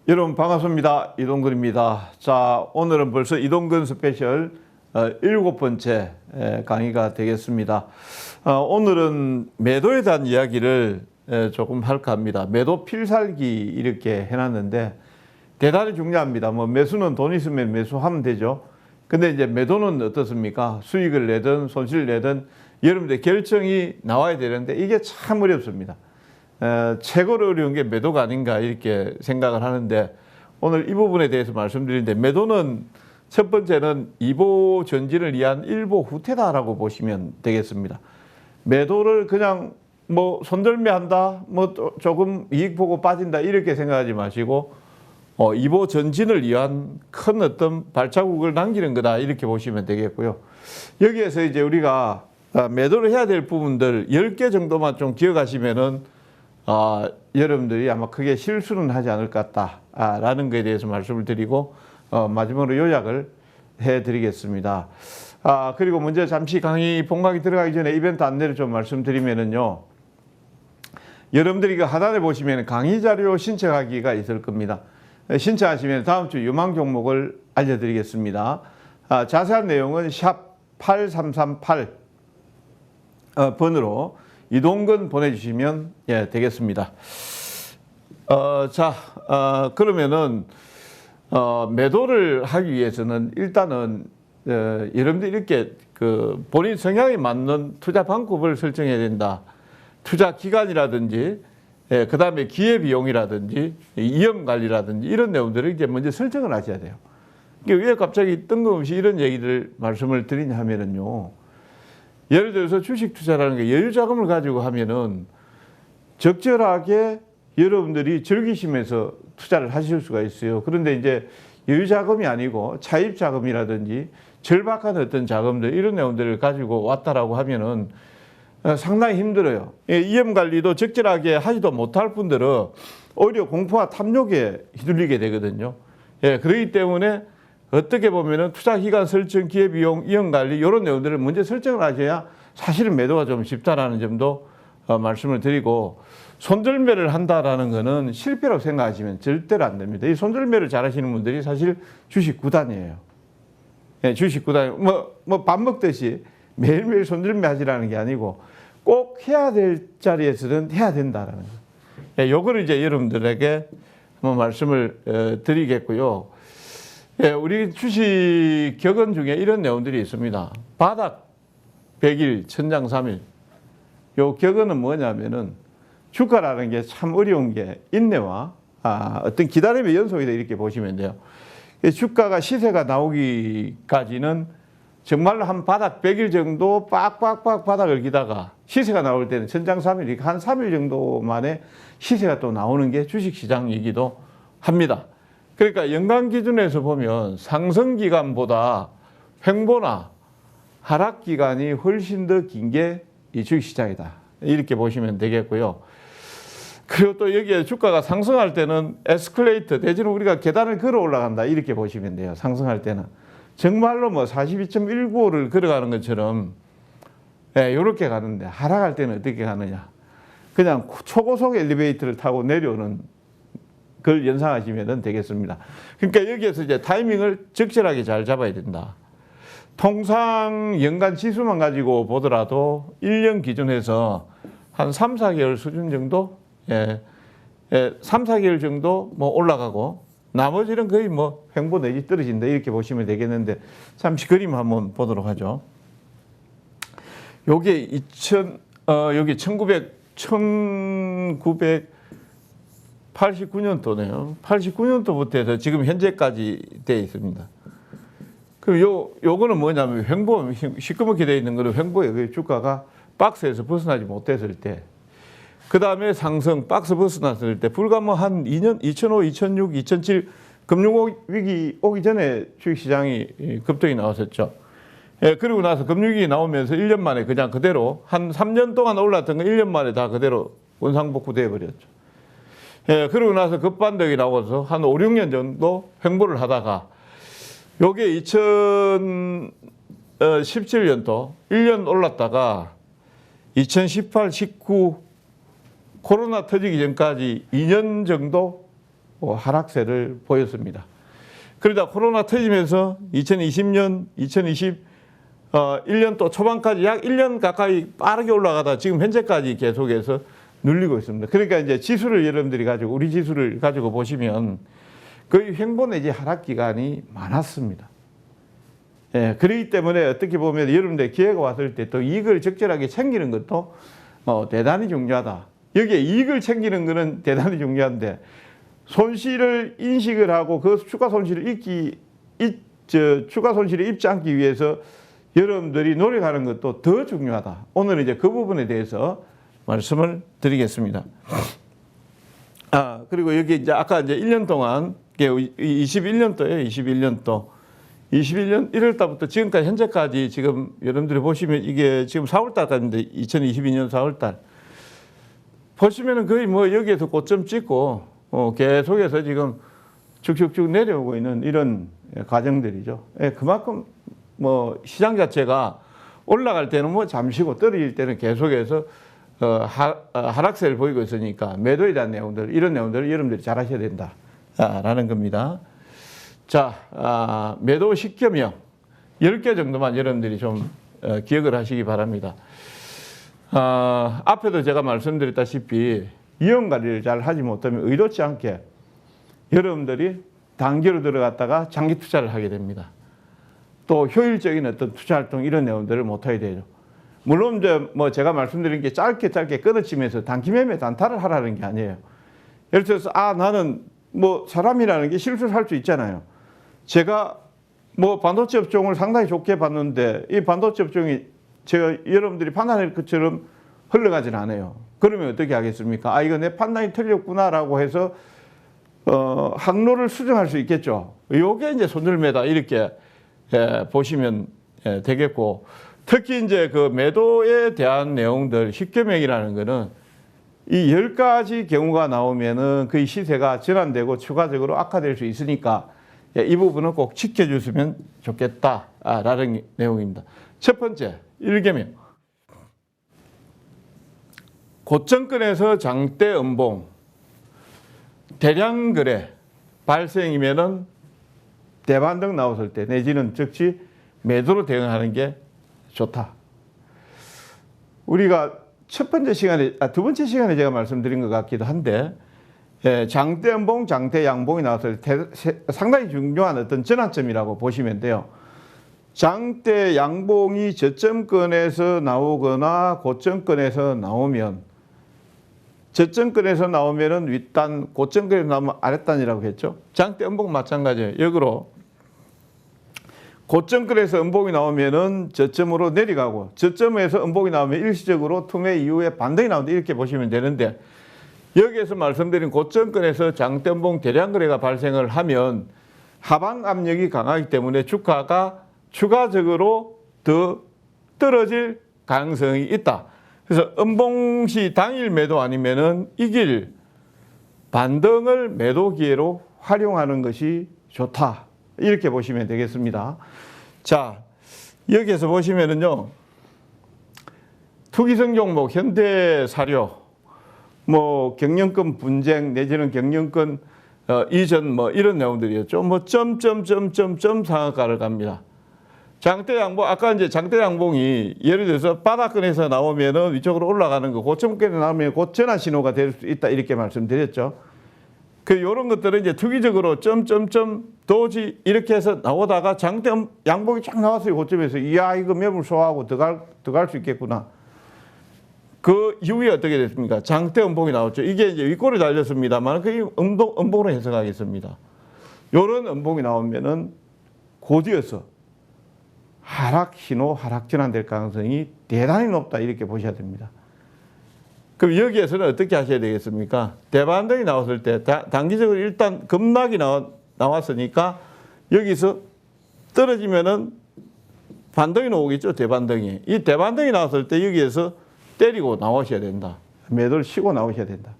여러분 반갑습니다. 이동근입니다. 자, 오늘은 벌써 이동근 스페셜 7번째 강의가 되겠습니다. 오늘은 매도에 대한 이야기를 조금 할까 합니다. 매도 필살기 이렇게 해놨는데 대단히 중요합니다. 뭐 매수는 돈 있으면 매수하면 되죠. 근데 이제 매도는 어떻습니까? 수익을 내든 손실을 내든 여러분들 결정이 나와야 되는데 이게 참 어렵습니다. 최고로 어려운 게 매도가 아닌가 이렇게 생각을 하는데 오늘 이 부분에 대해서 말씀드리는데 매도는 첫 번째는 이보 전진을 위한 일보 후퇴다라고 보시면 되겠습니다. 매도를 그냥 뭐 손절매한다, 뭐 조금 이익 보고 빠진다 이렇게 생각하지 마시고 이보 전진을 위한 큰 어떤 발자국을 남기는 거다 이렇게 보시면 되겠고요. 여기에서 이제 우리가 매도를 해야 될 부분들 10개 정도만 좀 기억하시면은 여러분들이 아마 크게 실수는 하지 않을 것 같다라는 것에 대해서 말씀을 드리고 마지막으로 요약을 해드리겠습니다. 그리고 먼저 잠시 강의 본강의 들어가기 전에 이벤트 안내를 좀 말씀드리면은요. 여러분들이 그 하단에 보시면 강의 자료 신청하기가 있을 겁니다. 신청하시면 다음 주 유망 종목을 알려드리겠습니다. 자세한 내용은 샵 8338 번으로 이동근 보내주시면 되겠습니다. 그러면은 매도를 하기 위해서는 일단은 여러분들 이렇게 그 본인 성향에 맞는 투자 방법을 설정해야 된다. 투자 기간이라든지 그 다음에 기회비용이라든지 위험관리라든지 이런 내용들을 이제 먼저 설정을 하셔야 돼요. 왜 갑자기 뜬금없이 이런 얘기를 말씀을 드리냐 하면은요. 예를 들어서 주식 투자라는 게 여유 자금을 가지고 하면은 적절하게 여러분들이 즐기시면서 투자를 하실 수가 있어요. 그런데 이제 여유 자금이 아니고 차입 자금이라든지 절박한 어떤 자금들 이런 내용들을 가지고 왔다라고 하면은 상당히 힘들어요. 위험 관리도 적절하게 하지도 못할 분들은 오히려 공포와 탐욕에 휘둘리게 되거든요. 그렇기 때문에 어떻게 보면은 투자 기간 설정, 기회비용, 위험관리 이런 내용들을 먼저 설정을 하셔야 사실은 매도가 좀 쉽다라는 점도 말씀을 드리고 손절매를 한다라는 거는 실패라고 생각하시면 절대로 안 됩니다. 이 손절매를 잘 하시는 분들이 사실 주식 구단이에요. 주식 구단, 뭐 밥 먹듯이 매일매일 손절매 하시라는 게 아니고 꼭 해야 될 자리에서는 해야 된다라는 거. 요거를 이제 여러분들에게 한번 말씀을 드리겠고요. 우리 주식 격언 중에 이런 내용들이 있습니다. 바닥 100일, 천장 3일. 요 격언은 뭐냐면은 주가라는 게 참 어려운 게 인내와 어떤 기다림의 연속이다 이렇게 보시면 돼요. 주가가 시세가 나오기까지는 정말로 한 바닥 100일 정도 빡빡빡 바닥을 기다가 시세가 나올 때는 천장 3일, 한 3일 정도 만에 시세가 또 나오는 게 주식시장이기도 합니다. 그러니까 연간 기준에서 보면 상승 기간보다 횡보나 하락 기간이 훨씬 더 긴 게 이 주식시장이다. 이렇게 보시면 되겠고요. 그리고 또 여기에 주가가 상승할 때는 에스컬레이터, 내지는 우리가 계단을 걸어 올라간다. 이렇게 보시면 돼요. 상승할 때는. 정말로 뭐 42.195를 걸어가는 것처럼 이렇게 가는데 하락할 때는 어떻게 가느냐. 그냥 초고속 엘리베이터를 타고 내려오는 그걸 연상하시면 되겠습니다. 그러니까 여기에서 이제 타이밍을 적절하게 잘 잡아야 된다. 통상 연간 지수만 가지고 보더라도 1년 기준에서 한 3, 4개월 수준 정도, 3, 4개월 정도 뭐 올라가고 나머지는 거의 뭐 횡보 내지 떨어진다 이렇게 보시면 되겠는데 잠시 그림 한번 보도록 하죠. 요게 여기 1989년도네요. 89년도부터 해서 지금 현재까지 되어 있습니다. 그럼 요거는 뭐냐면 횡보, 시커멓게 되어 있는 거는 횡보예요. 주가가 박스에서 벗어나지 못했을 때. 그 다음에 상승, 박스 벗어났을 때, 불과 뭐 한 2년, 2005, 2006, 2007 금융위기 오기 전에 주식시장이 급등이 나왔었죠. 그리고 나서 금융위기 나오면서 1년 만에 그냥 그대로 한 3년 동안 올랐던 거 1년 만에 다 그대로 원상복구되어 버렸죠. 그러고 나서 급반등이 나와서 한 5, 6년 정도 횡보를 하다가 요게 2017년도 1년 올랐다가 2018, 19 코로나 터지기 전까지 2년 정도 하락세를 보였습니다. 그러다 코로나 터지면서 2020년, 1년 또 초반까지 약 1년 가까이 빠르게 올라가다 지금 현재까지 계속해서 눌리고 있습니다. 그러니까 이제 지수를 여러분들이 가지고, 우리 지수를 가지고 보시면 거의 횡보 내지 하락 기간이 많았습니다. 예, 그렇기 때문에 어떻게 보면 여러분들 기회가 왔을 때 또 이익을 적절하게 챙기는 것도 대단히 중요하다. 여기에 이익을 챙기는 것은 대단히 중요한데, 손실을 인식을 하고 그 추가 손실을 추가 손실을 입지 않기 위해서 여러분들이 노력하는 것도 더 중요하다. 오늘은 이제 그 부분에 대해서 말씀을 드리겠습니다. 그리고 여기 이제 아까 이제 1년 동안, 21년도예요. 21년 1월 달부터 지금까지 현재까지 지금 여러분들이 보시면 이게 지금 4월 달까지인데 2022년 4월 달 보시면은 거의 뭐 여기에서 고점 찍고 계속해서 지금 쭉쭉쭉 내려오고 있는 이런 과정들이죠. 예, 그만큼 뭐 시장 자체가 올라갈 때는 뭐 잠시고 떨어질 때는 계속해서 하락세를 보이고 있으니까 매도에 대한 내용들, 이런 내용들을 여러분들이 잘 하셔야 된다라는 겁니다. 자, 매도 시점명 10개 정도만 여러분들이 좀 기억을 하시기 바랍니다. 앞에도 제가 말씀드렸다시피 위험 관리를 잘 하지 못하면 의도치 않게 여러분들이 단기로 들어갔다가 장기 투자를 하게 됩니다. 또 효율적인 어떤 투자 활동 이런 내용들을 못하게 되죠. 물론 이제 뭐 제가 말씀드린 게 짧게 끊어치면서 단기 매매 단타를 하라는 게 아니에요. 예를 들어서 나는 뭐 사람이라는 게 실수를 할 수 있잖아요. 제가 뭐 반도체 업종을 상당히 좋게 봤는데 이 반도체 업종이 제가 여러분들이 판단할 것처럼 흘러가진 않아요. 그러면 어떻게 하겠습니까? 이거 내 판단이 틀렸구나라고 해서 항로를 수정할 수 있겠죠. 요게 이제 손절매다 이렇게 보시면 되겠고, 특히 이제 그 매도에 대한 내용들, 식견명이라는 거는 이 10가지 경우가 나오면은 그 시세가 전환되고 추가적으로 악화될 수 있으니까 이 부분은 꼭 지켜주시면 좋겠다라는 내용입니다. 첫 번째, 1개명. 고점권에서 장대 음봉, 대량 거래 발생이면은 대반등 나왔을 때 내지는 즉시 매도로 대응하는 게 좋다. 우리가 두 번째 시간에 제가 말씀드린 것 같기도 한데, 장대 음봉, 장대 양봉이 나왔을 때 상당히 중요한 어떤 전환점이라고 보시면 돼요. 장대 양봉이 저점권에서 나오거나 고점권에서 나오면, 저점권에서 나오면은 윗단, 고점권에서 나오면 아랫단이라고 했죠. 장대 음봉 마찬가지예요. 역으로 고점권에서 음봉이 나오면은 저점으로 내려가고, 저점에서 음봉이 나오면 일시적으로 투매 이후에 반등이 나온다 이렇게 보시면 되는데, 여기에서 말씀드린 고점권에서 장대 음봉 대량 거래가 발생을 하면 하방 압력이 강하기 때문에 주가가 추가적으로 더 떨어질 가능성이 있다. 그래서 음봉시 당일 매도 아니면은 이길 반등을 매도 기회로 활용하는 것이 좋다. 이렇게 보시면 되겠습니다. 자, 여기에서 보시면은요, 투기성 종목, 현대사료, 뭐 경영권 분쟁 내지는 경영권 이전 뭐 이런 내용들이었죠. 뭐 점점점점점 상한가를 갑니다. 장대 양봉, 아까 이제 장대 양봉이 예를 들어서 바닥권에서 나오면은 위쪽으로 올라가는 거, 고점권에 나오면 곧 전환 신호가 될 수 있다 이렇게 말씀드렸죠. 요런 것들은 이제 투기적으로 점점점 도지 이렇게 해서 나오다가 장대 양봉이 쫙 나왔어요. 고점에서 이야 이거 매물 소화하고 들어갈 수 있겠구나. 그 이후에 어떻게 됐습니까? 장대 음봉이 나왔죠. 이게 이제 윗골이 달렸습니다만 그 음봉으로 해석하겠습니다. 요런 음봉이 나오면은 곧이어서 하락 신호, 하락 전환될 가능성이 대단히 높다 이렇게 보셔야 됩니다. 그럼 여기에서는 어떻게 하셔야 되겠습니까? 대반등이 나왔을 때 단기적으로 일단 급락이 나왔으니까 여기서 떨어지면은 반등이 나오겠죠. 대반등이. 이 대반등이 나왔을 때 여기에서 때리고 나오셔야 된다. 매도를 쉬고 나오셔야 된다.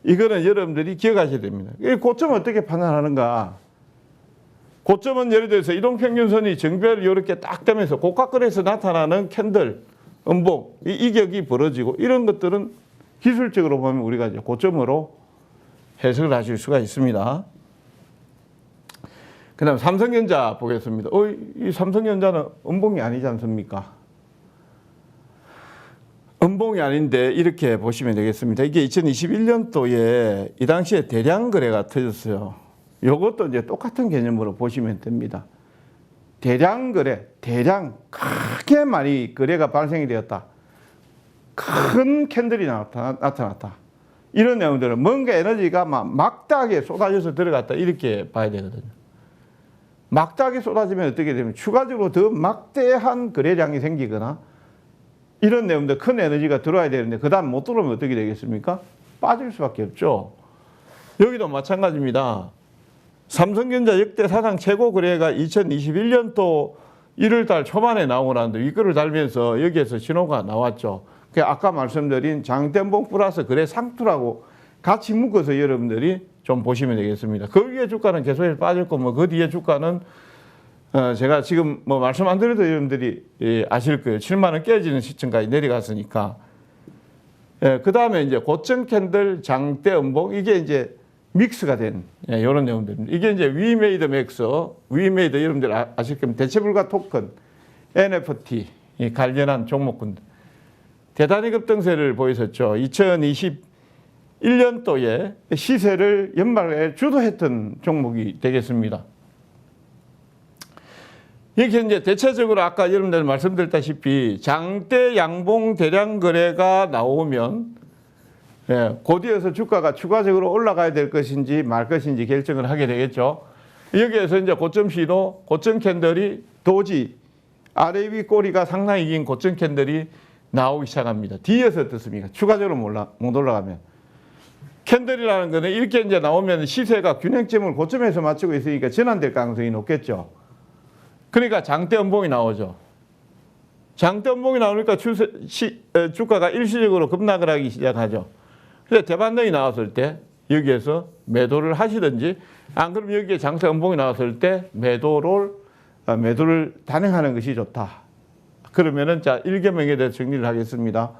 이거는 여러분들이 기억하셔야 됩니다. 고점을 어떻게 판단하는가? 고점은 예를 들어서 이동평균선이 정배를 이렇게 딱 되면서 고가권에서 나타나는 캔들, 음봉, 이 이격이 벌어지고 이런 것들은 기술적으로 보면 우리가 이제 고점으로 해석을 하실 수가 있습니다. 그 다음 삼성전자 보겠습니다. 이 삼성전자는 음봉이 아니지 않습니까? 음봉이 아닌데 이렇게 보시면 되겠습니다. 이게 2021년도에 이 당시에 대량 거래가 터졌어요. 이것도 이제 똑같은 개념으로 보시면 됩니다. 대량 거래, 대량 크게 많이 거래가 발생이 되었다. 큰 캔들이 나타났다. 이런 내용들은 뭔가 에너지가 막다하게 쏟아져서 들어갔다. 이렇게 봐야 되거든요. 막다하게 쏟아지면 어떻게 되면 추가적으로 더 막대한 거래량이 생기거나 이런 내용들 큰 에너지가 들어와야 되는데 그 다음 못 들어오면 어떻게 되겠습니까? 빠질 수밖에 없죠. 여기도 마찬가지입니다. 삼성전자 역대 사상 최고 거래가 2021년도 1월달 초반에 나오고 나는데 윗글을 달면서 여기에서 신호가 나왔죠. 아까 말씀드린 장대음봉 플러스 거래 상투라고 같이 묶어서 여러분들이 좀 보시면 되겠습니다. 그 위에 주가는 계속 빠졌고 그 뒤에 주가는 제가 지금 말씀 안 드려도 여러분들이 아실 거예요. 7만 원 깨지는 시점까지 내려갔으니까. 그 다음에 이제 고점 캔들, 장대 음봉 이게 이제 믹스가 된 이런 내용들입니다. 이게 이제 위메이드 맥스, 위메이드 여러분들 아실 겁니다. 대체불가 토큰, NFT 관련한 종목군들 대단히 급등세를 보였었죠. 2021년도에 시세를 연말에 주도했던 종목이 되겠습니다. 이렇게 이제 대체적으로 아까 여러분들 말씀드렸다시피 장대 양봉 대량 거래가 나오면 그 뒤에서 주가가 추가적으로 올라가야 될 것인지 말 것인지 결정을 하게 되겠죠. 여기에서 이제 고점 신호, 고점 캔들이 도지 아래 위 꼬리가 상당히 긴 고점 캔들이 나오기 시작합니다. 뒤에서 어떻습니까? 추가적으로 못 올라가면. 캔들이라는 거는 이렇게 이제 나오면 시세가 균형점을 고점에서 맞추고 있으니까 전환될 가능성이 높겠죠. 그러니까 장대 음봉이 나오죠. 장대 음봉이 나오니까 주가가 일시적으로 급락을 하기 시작하죠. 그래서 대반등이 나왔을 때 여기에서 매도를 하시든지 안 그러면 여기에 장대 음봉이 나왔을 때 매도를 단행하는 것이 좋다. 그러면은 자 1개명에 대해서 정리를 하겠습니다.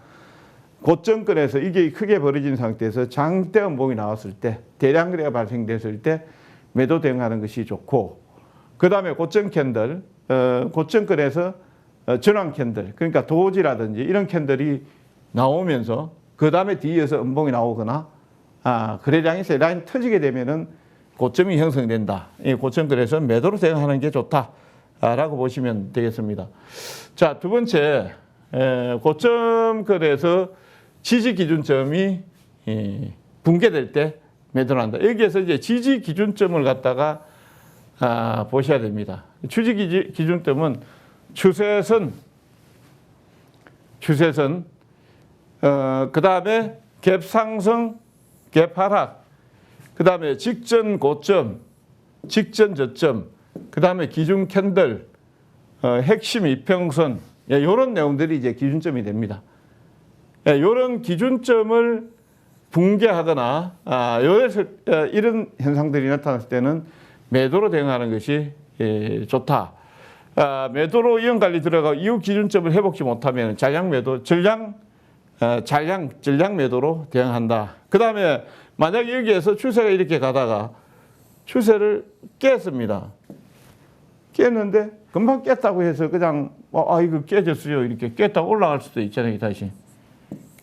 고점권에서 이게 크게 벌어진 상태에서 장대 음봉이 나왔을 때 대량 거래가 발생됐을 때 매도 대응하는 것이 좋고 그 다음에 고점 캔들, 고점권에서 전환 캔들 그러니까 도지라든지 이런 캔들이 나오면서 그 다음에 뒤에서 음봉이 나오거나 거래량이 세 라인 터지게 되면은 고점이 형성된다. 이 고점권에서 매도로 대응하는 게 좋다라고 보시면 되겠습니다. 자, 두 번째 고점권에서 지지 기준점이 붕괴될 때 매도를 한다. 여기에서 이제 지지 기준점을 갖다가 보셔야 됩니다. 지지 기준점은 추세선, 그 다음에 갭 상승, 갭 하락, 그 다음에 직전 고점, 직전 저점, 그 다음에 기준 캔들, 핵심 이평선, 이런 내용들이 이제 기준점이 됩니다. 이런 기준점을 붕괴하거나 이런 현상들이 나타났을 때는 매도로 대응하는 것이 좋다. 매도로 이원 관리 들어가 이후 기준점을 회복지 못하면 전량 매도, 전량 매도로 대응한다. 그 다음에 만약에 여기에서 추세가 이렇게 가다가 추세를 깼습니다. 깼는데 금방 깼다고 해서 그냥 이거 깨졌어요. 이렇게 깼다고 올라갈 수도 있잖아요. 다시.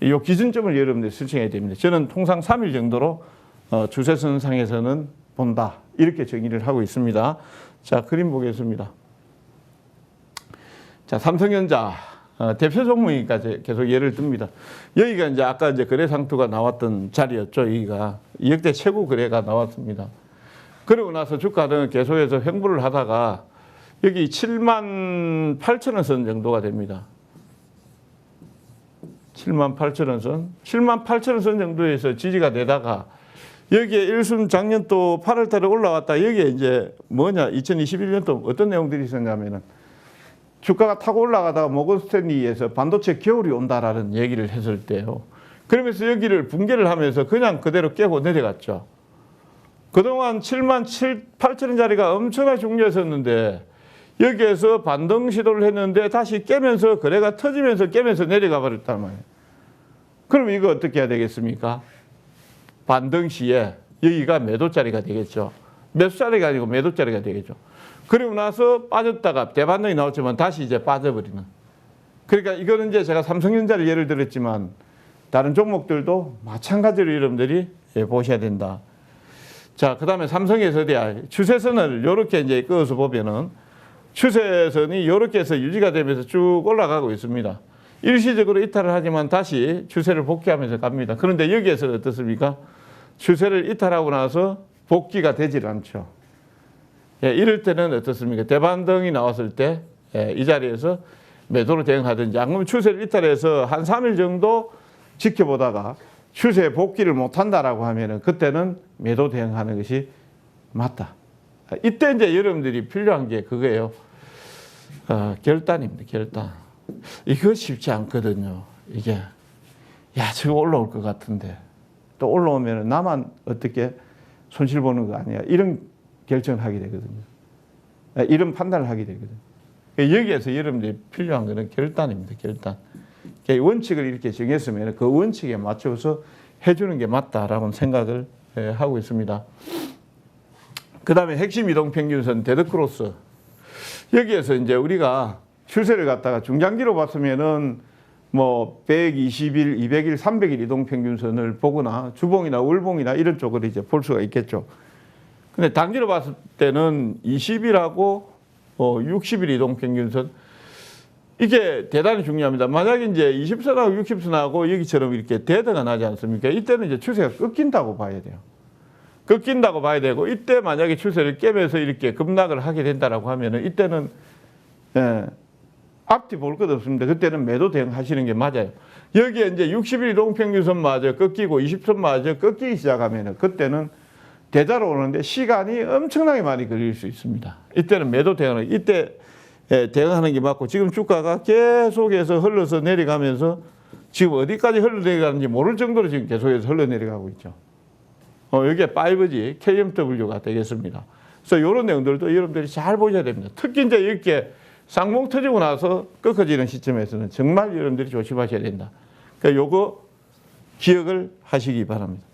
이 기준점을 여러분들 설정해야 됩니다. 저는 통상 3일 정도로 추세선상에서는 본다. 이렇게 정의를 하고 있습니다. 자, 그림 보겠습니다. 자, 삼성전자 대표 종목이니까 계속 예를 듭니다. 여기가 이제 아까 이제 거래 상투가 나왔던 자리였죠. 여기가 역대 최고 거래가 나왔습니다. 그러고 나서 주가는 계속해서 횡보를 하다가 여기 7만 8천 원 선 정도가 됩니다. 7만 8천 원 선. 7만 8천 원 선 정도에서 지지가 되다가 여기에 일순 작년도 8월 달에 올라왔다. 여기에 이제 2021년도 어떤 내용들이 있었냐면은 주가가 타고 올라가다가 모건 스탠리에서 반도체 겨울이 온다라는 얘기를 했을 때요. 그러면서 여기를 붕괴를 하면서 그냥 그대로 깨고 내려갔죠. 그동안 7만 8천 원짜리가 엄청나게 중요했었는데 여기에서 반등 시도를 했는데 다시 깨면서 거래가 터지면서 깨면서 내려가 버렸단 말이에요. 그럼 이거 어떻게 해야 되겠습니까? 반등 시에 여기가 매도짜리가 되겠죠. 매수짜리가 아니고 매도짜리가 되겠죠. 그리고 나서 빠졌다가 대반등이 나왔지만 다시 이제 빠져버리는. 그러니까 이거는 이제 제가 삼성전자를 예를 들었지만 다른 종목들도 마찬가지로 여러분들이 보셔야 된다. 자, 그 다음에 삼성에서야 추세선을 이렇게 이제 그어서 보면은 추세선이 이렇게 해서 유지가 되면서 쭉 올라가고 있습니다. 일시적으로 이탈을 하지만 다시 추세를 복귀하면서 갑니다. 그런데 여기에서 어떻습니까? 추세를 이탈하고 나서 복귀가 되질 않죠. 이럴 때는 어떻습니까? 대반등이 나왔을 때 이 자리에서 매도로 대응하든지 안 그러면 추세를 이탈해서 한 3일 정도 지켜보다가 추세 복귀를 못한다라고 하면은 그때는 매도 대응하는 것이 맞다. 이때 이제 여러분들이 필요한 게 그거예요. 결단입니다. 결단. 이거 쉽지 않거든요. 이게 저거 올라올 것 같은데 또 올라오면 나만 어떻게 손실 보는 거 아니야. 이런 결정을 하게 되거든요. 이런 판단을 하게 되거든요. 여기에서 여러분들이 필요한 거는 결단입니다. 결단. 원칙을 이렇게 정했으면 그 원칙에 맞춰서 해주는 게 맞다라고 생각을 하고 있습니다. 그 다음에 핵심 이동평균선 데드크로스. 여기에서 이제 우리가 추세를 갖다가 중장기로 봤으면은 뭐 120일, 200일, 300일 이동평균선을 보거나 주봉이나 월봉이나 이런 쪽으로 이제 볼 수가 있겠죠. 근데 단기로 봤을 때는 20일하고 60일 이동평균선 이게 대단히 중요합니다. 만약에 이제 20선하고 60선하고 여기처럼 이렇게 대등가 나지 않습니까? 이때는 이제 추세가 꺾인다고 봐야 돼요. 꺾인다고 봐야 되고 이때 만약에 추세를 깨면서 이렇게 급락을 하게 된다라고 하면은 이때는 앞뒤 볼 것 없습니다. 그때는 매도 대응하시는 게 맞아요. 여기에 이제 60일 이동평균선마저 꺾이고 20선마저 꺾이기 시작하면은 그때는 대자로 오는데 시간이 엄청나게 많이 걸릴 수 있습니다. 이때는 매도 대응을 이때 대응하는 게 맞고 지금 주가가 계속해서 흘러서 내려가면서 지금 어디까지 흘러내려가는지 모를 정도로 지금 계속해서 흘러내려가고 있죠. 여기에 5G, KMW가 되겠습니다. 그래서 이런 내용들도 여러분들이 잘 보셔야 됩니다. 특히 이제 이렇게 쌍봉 터지고 나서 꺾어지는 시점에서는 정말 여러분들이 조심하셔야 된다. 그러니까 요거 기억을 하시기 바랍니다.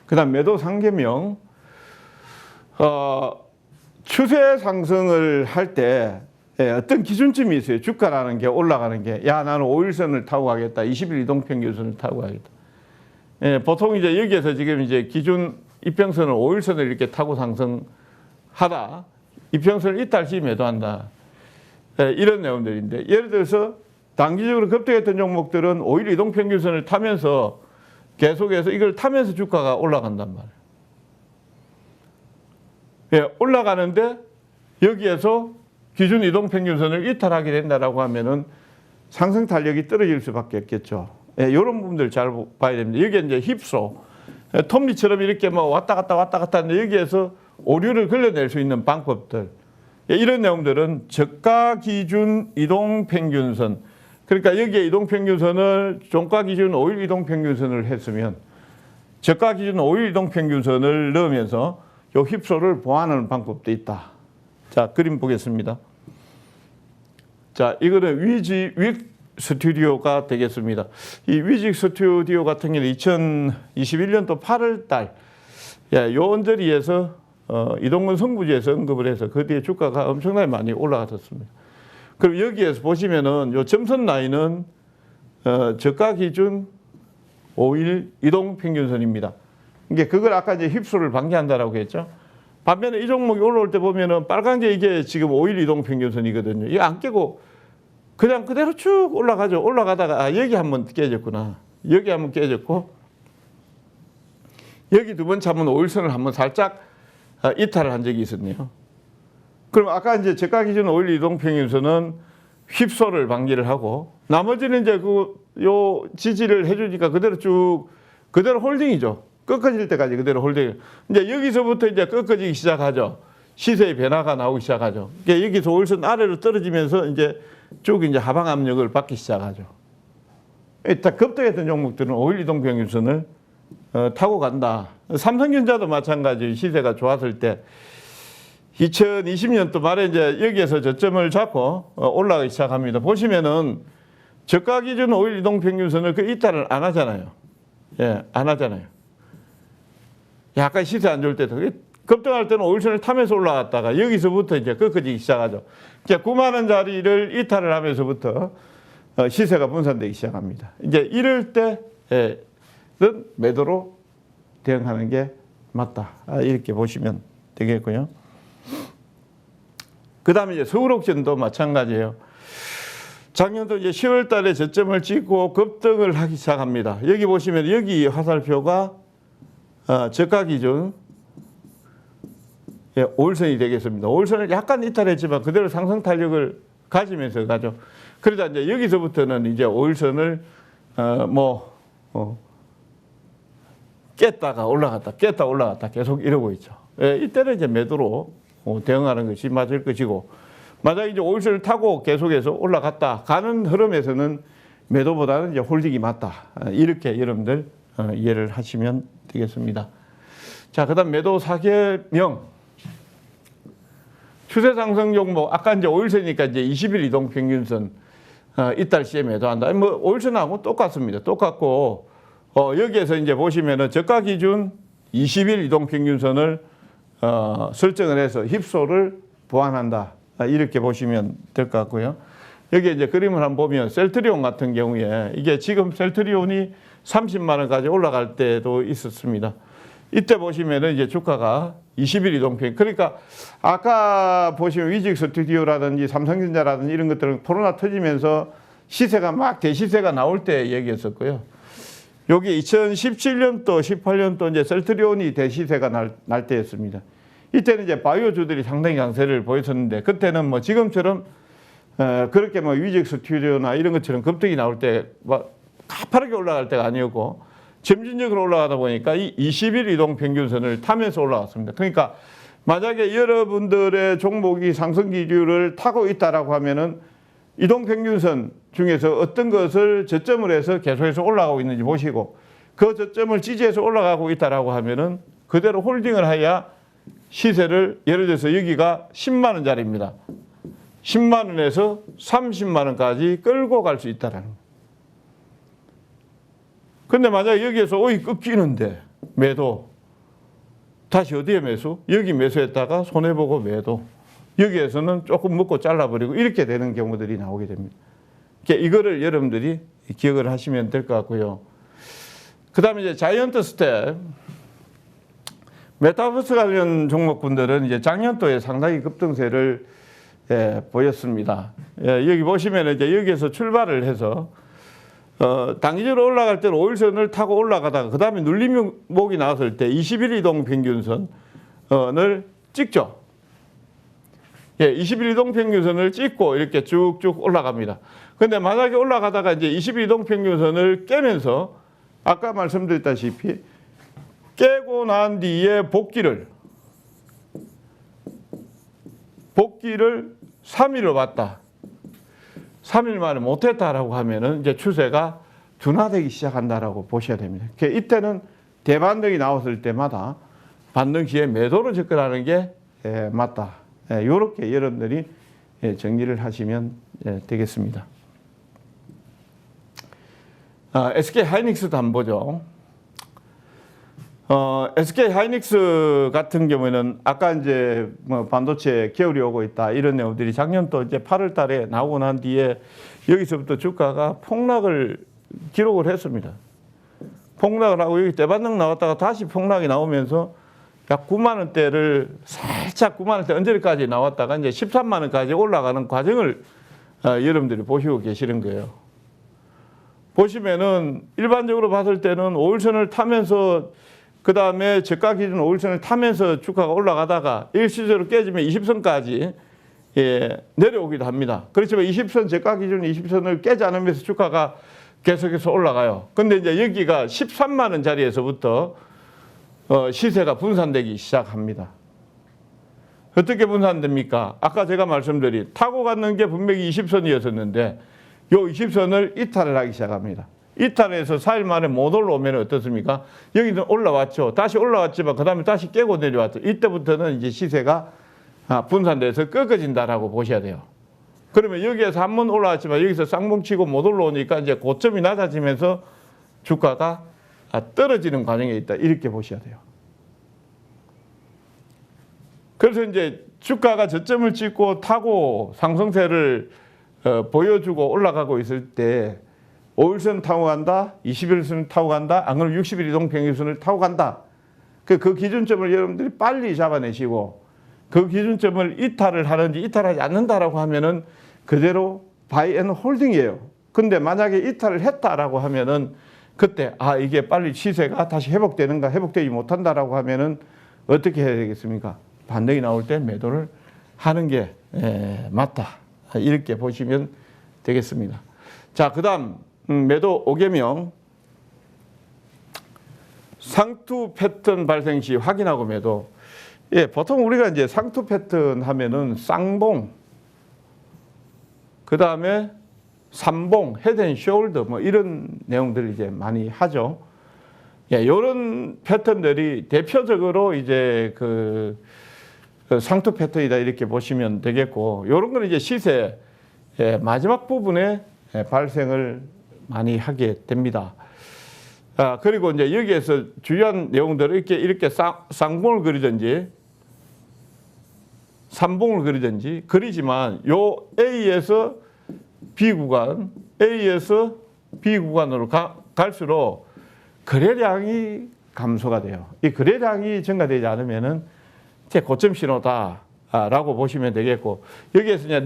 그 다음 매도 상계명. 추세 상승을 할 때 어떤 기준점이 있어요. 주가라는 게 올라가는 게. 나는 5일선을 타고 가겠다. 20일 이동평균선을 타고 가겠다. 보통 이제 여기에서 지금 이제 기준 이평선을 5일선을 이렇게 타고 상승하다. 이평선을 이탈 시 매도한다. 이런 내용들인데 예를 들어서 단기적으로 급등했던 종목들은 5일 이동평균선을 타면서 계속해서 이걸 타면서 주가가 올라간단 말이에요. 올라가는데 여기에서 기준 이동평균선을 이탈하게 된다라고 하면은 상승 탄력이 떨어질 수밖에 없겠죠. 이런 부분들 잘 봐야 됩니다. 여기 이제 힙소, 톱니처럼 이렇게 뭐 왔다 갔다 하는데 여기에서 오류를 걸러낼 수 있는 방법들. 이런 내용들은 저가 기준 이동평균선. 그러니까 여기에 이동평균선을 종가 기준 5일 이동평균선을 했으면 저가 기준 5일 이동평균선을 넣으면서 요 힙소를 보완하는 방법도 있다. 자, 그림 보겠습니다. 자, 이거는 위직 스튜디오가 되겠습니다. 이 위직 스튜디오 같은 경우는 2021년도 8월 달, 요 언저리에서 이동근 성부지에서 언급을 해서 그 뒤에 주가가 엄청나게 많이 올라갔었습니다. 그럼 여기에서 보시면은 요 점선 라인은 저가 기준 5일 이동평균선입니다. 이게 그걸 아까 이제 힙소를 방지한다라고 했죠. 반면에 이 종목이 올라올 때 보면은 빨간 게 이게 지금 5일 이동평균선이거든요. 이거 안 깨고 그냥 그대로 쭉 올라가죠. 올라가다가 여기 한번 깨졌구나. 여기 한번 깨졌고 여기 두 번 참은 5일선을 한번 살짝 이탈을 한 적이 있었네요. 그럼 아까 이제 저가 기준 5일 이동평균선은 휩소를 방지를 하고 나머지는 이제 요 지지를 해주니까 그대로 쭉 그대로 홀딩이죠. 꺾어질 때까지 그대로 홀딩. 이제 여기서부터 이제 꺾어지기 시작하죠. 시세의 변화가 나오기 시작하죠. 그러니까 여기서 5일선 아래로 떨어지면서 이제 쭉 이제 하방 압력을 받기 시작하죠. 딱 급등했던 종목들은 5일 이동평균선을 타고 간다. 삼성전자도 마찬가지 시세가 좋았을 때 2020년도 말에 이제 여기에서 저점을 잡고 올라가기 시작합니다. 보시면은 저가 기준 5일 이동평균선을 그 이탈을 안 하잖아요. 안 하잖아요. 약간 시세 안 좋을 때도 급등할 때는 5일선을 타면서 올라갔다가 여기서부터 이제 꺾어지기 시작하죠. 이제 9만 원짜리를 이탈을 하면서부터 시세가 분산되기 시작합니다. 이제 이럴 때는 매도로 대응하는 게 맞다. 이렇게 보시면 되겠고요. 그 다음에 이제 서울옥션도 마찬가지예요. 작년도 이제 10월 달에 저점을 찍고 급등을 하기 시작합니다. 여기 보시면 여기 화살표가 저가 기준 5일선이 되겠습니다. 5일선을 약간 이탈했지만 그대로 상승 탄력을 가지면서 가죠. 그러다 이제 여기서부터는 이제 5일선을 깼다가 올라갔다, 깼다 올라갔다 계속 이러고 있죠. 이때는 이제 매도로 대응하는 것이 맞을 것이고, 만약 이제 5일선을 타고 계속해서 올라갔다 가는 흐름에서는 매도보다는 이제 홀딩이 맞다. 이렇게 여러분들 이해를 하시면 되겠습니다. 자, 그다음 매도 사계명. 추세 상승 종목, 아까 이제 5일선이니까 이제 20일 이동 평균선 이달 시에 매도한다. 뭐 5일선하고 똑같습니다. 똑같고 여기에서 이제 보시면은 저가 기준 20일 이동 평균선을 설정을 해서 힙소를 보완한다. 이렇게 보시면 될 것 같고요. 여기 이제 그림을 한번 보면 셀트리온 같은 경우에 이게 지금 셀트리온이 30만 원까지 올라갈 때도 있었습니다. 이때 보시면은 이제 주가가 20일 이동평. 그러니까 아까 보시면 위직 스튜디오라든지 삼성전자라든지 이런 것들은 코로나 터지면서 시세가 막 대시세가 나올 때 얘기했었고요. 여기 2017년도, 18년도 이제 셀트리온이 대시세가 날 때였습니다. 이때는 이제 바이오주들이 상당히 강세를 보였었는데, 그때는 뭐 지금처럼 그렇게 뭐 위직 스튜디오나 이런 것처럼 급등이 나올 때 막 가파르게 올라갈 때가 아니었고, 점진적으로 올라가다 보니까 이 20일 이동 평균선을 타면서 올라갔습니다. 그러니까 만약에 여러분들의 종목이 상승 기류를 타고 있다라고 하면은 이동 평균선 중에서 어떤 것을 저점을 해서 계속해서 올라가고 있는지 보시고, 그 저점을 지지해서 올라가고 있다라고 하면은 그대로 홀딩을 해야 시세를, 예를 들어서 여기가 10만 원짜리입니다. 10만 원에서 30만 원까지 끌고 갈 수 있다라는 거예요. 근데 만약 여기에서 꺾이는데 매도, 다시 어디에 매수? 여기 매수했다가 손해보고 매도, 여기에서는 조금 먹고 잘라버리고 이렇게 되는 경우들이 나오게 됩니다. 이거를 여러분들이 기억을 하시면 될 것 같고요. 그 다음에 이제 자이언트 스텝, 메타버스 관련 종목군들은 이제 작년도에 상당히 급등세를 보였습니다. 여기 보시면 이제 여기에서 출발을 해서 단기적으로 올라갈 때는 5일선을 타고 올라가다가 그 다음에 눌림목이 나왔을 때 20일 이동 평균선을 찍죠. 20일 이동 평균선을 찍고 이렇게 쭉쭉 올라갑니다. 근데 만약에 올라가다가 이제 20일 이동 평균선을 깨면서 아까 말씀드렸다시피 깨고 난 뒤에 복귀를 3일을 왔다. 3일 만에 못했다라고 하면은 이제 추세가 둔화되기 시작한다라고 보셔야 됩니다. 이때는 대반등이 나왔을 때마다 반등 시에 매도로 접근하는 게 맞다. 이렇게 여러분들이 정리를 하시면 되겠습니다. SK 하이닉스도 한번 보죠. SK 하이닉스 같은 경우에는 아까 이제 뭐 반도체 겨울이 오고 있다 이런 내용들이 작년도 이제 8월 달에 나오고 난 뒤에 여기서부터 주가가 폭락을 기록을 했습니다. 폭락을 하고 여기 대반등 나왔다가 다시 폭락이 나오면서 약 9만 원대를 살짝 9만 원대 언저리까지 나왔다가 이제 13만 원까지 올라가는 과정을 여러분들이 보시고 계시는 거예요. 보시면은 일반적으로 봤을 때는 5일선을 타면서 그 다음에 저가 기준 5일선을 타면서 주가가 올라가다가 일시적으로 깨지면 20선까지 내려오기도 합니다. 그렇지만 20선, 저가 기준 20선을 깨지 않으면서 주가가 계속해서 올라가요. 근데 이제 여기가 13만 원짜리에서부터 시세가 분산되기 시작합니다. 어떻게 분산됩니까? 아까 제가 말씀드린 타고 갔는 게 분명히 20선이었었는데 요 20선을 이탈을 하기 시작합니다. 이탈해서 4일 만에 못 올라오면 어떻습니까? 여기는 올라왔죠. 다시 올라왔지만 그 다음에 다시 깨고 내려왔죠. 이때부터는 이제 시세가 분산돼서 꺾어진다라고 보셔야 돼요. 그러면 여기에서 한 번 올라왔지만 여기서 쌍봉치고 못 올라오니까 이제 고점이 낮아지면서 주가가 떨어지는 과정에 있다. 이렇게 보셔야 돼요. 그래서 이제 주가가 저점을 찍고 타고 상승세를 보여주고 올라가고 있을 때 5일선 타고 간다, 21일선 타고 간다, 안 그러면 60일 이동평균선을 타고 간다. 그 기준점을 여러분들이 빨리 잡아내시고 그 기준점을 이탈을 하는지 이탈하지 않는다라고 하면은 그대로 바이 앤 홀딩이에요. 근데 만약에 이탈을 했다라고 하면은 그때 이게 빨리 시세가 다시 회복되는가 회복되지 못한다라고 하면은 어떻게 해야 되겠습니까? 반등이 나올 때 매도를 하는 게 맞다. 이렇게 보시면 되겠습니다. 자, 그다음 매도 5개명 상투 패턴 발생 시 확인하고 매도. 예, 보통 우리가 이제 상투 패턴 하면은 쌍봉, 그 다음에 삼봉, 헤드 앤 숄더 뭐 이런 내용들을 이제 많이 하죠. 예, 이런 패턴들이 대표적으로 이제 그 상투 패턴이다 이렇게 보시면 되겠고, 이런 거는 이제 시세 마지막 부분에 발생을 많이 하게 됩니다. 그리고 이제 여기에서 주요한 내용들을 이렇게 쌍봉을 그리든지 삼봉을 그리든지 그리지만 요 A에서 B 구간, A에서 B 구간으로 갈수록 거래량이 감소가 돼요. 이 거래량이 증가되지 않으면은 이제 고점 신호다라고 보시면 되겠고, 여기에서 이제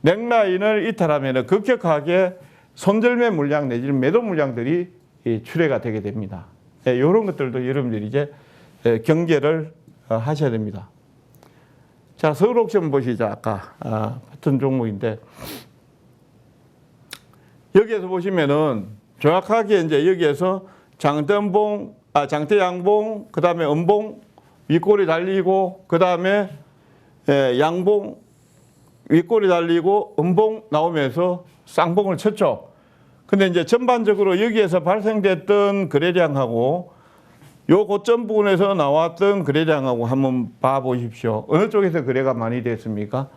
넥라인을 이탈하면은 급격하게 손절매 물량 내지는 매도 물량들이 출회가 되게 됩니다. 이런 것들도 여러분들이 이제 경계를 하셔야 됩니다. 자, 서울옥션 보시죠. 아까 같은 종목인데 여기에서 보시면은 정확하게 이제 여기에서 장대음봉, 장대양봉, 그 다음에 음봉 윗골이 달리고, 그 다음에 양봉 윗골이 달리고 음봉 나오면서 쌍봉을 쳤죠. 근데 이제 전반적으로 여기에서 발생됐던 거래량하고 요 고점 부분에서 나왔던 거래량하고 한번 봐 보십시오. 어느 쪽에서 거래가 많이 됐습니까?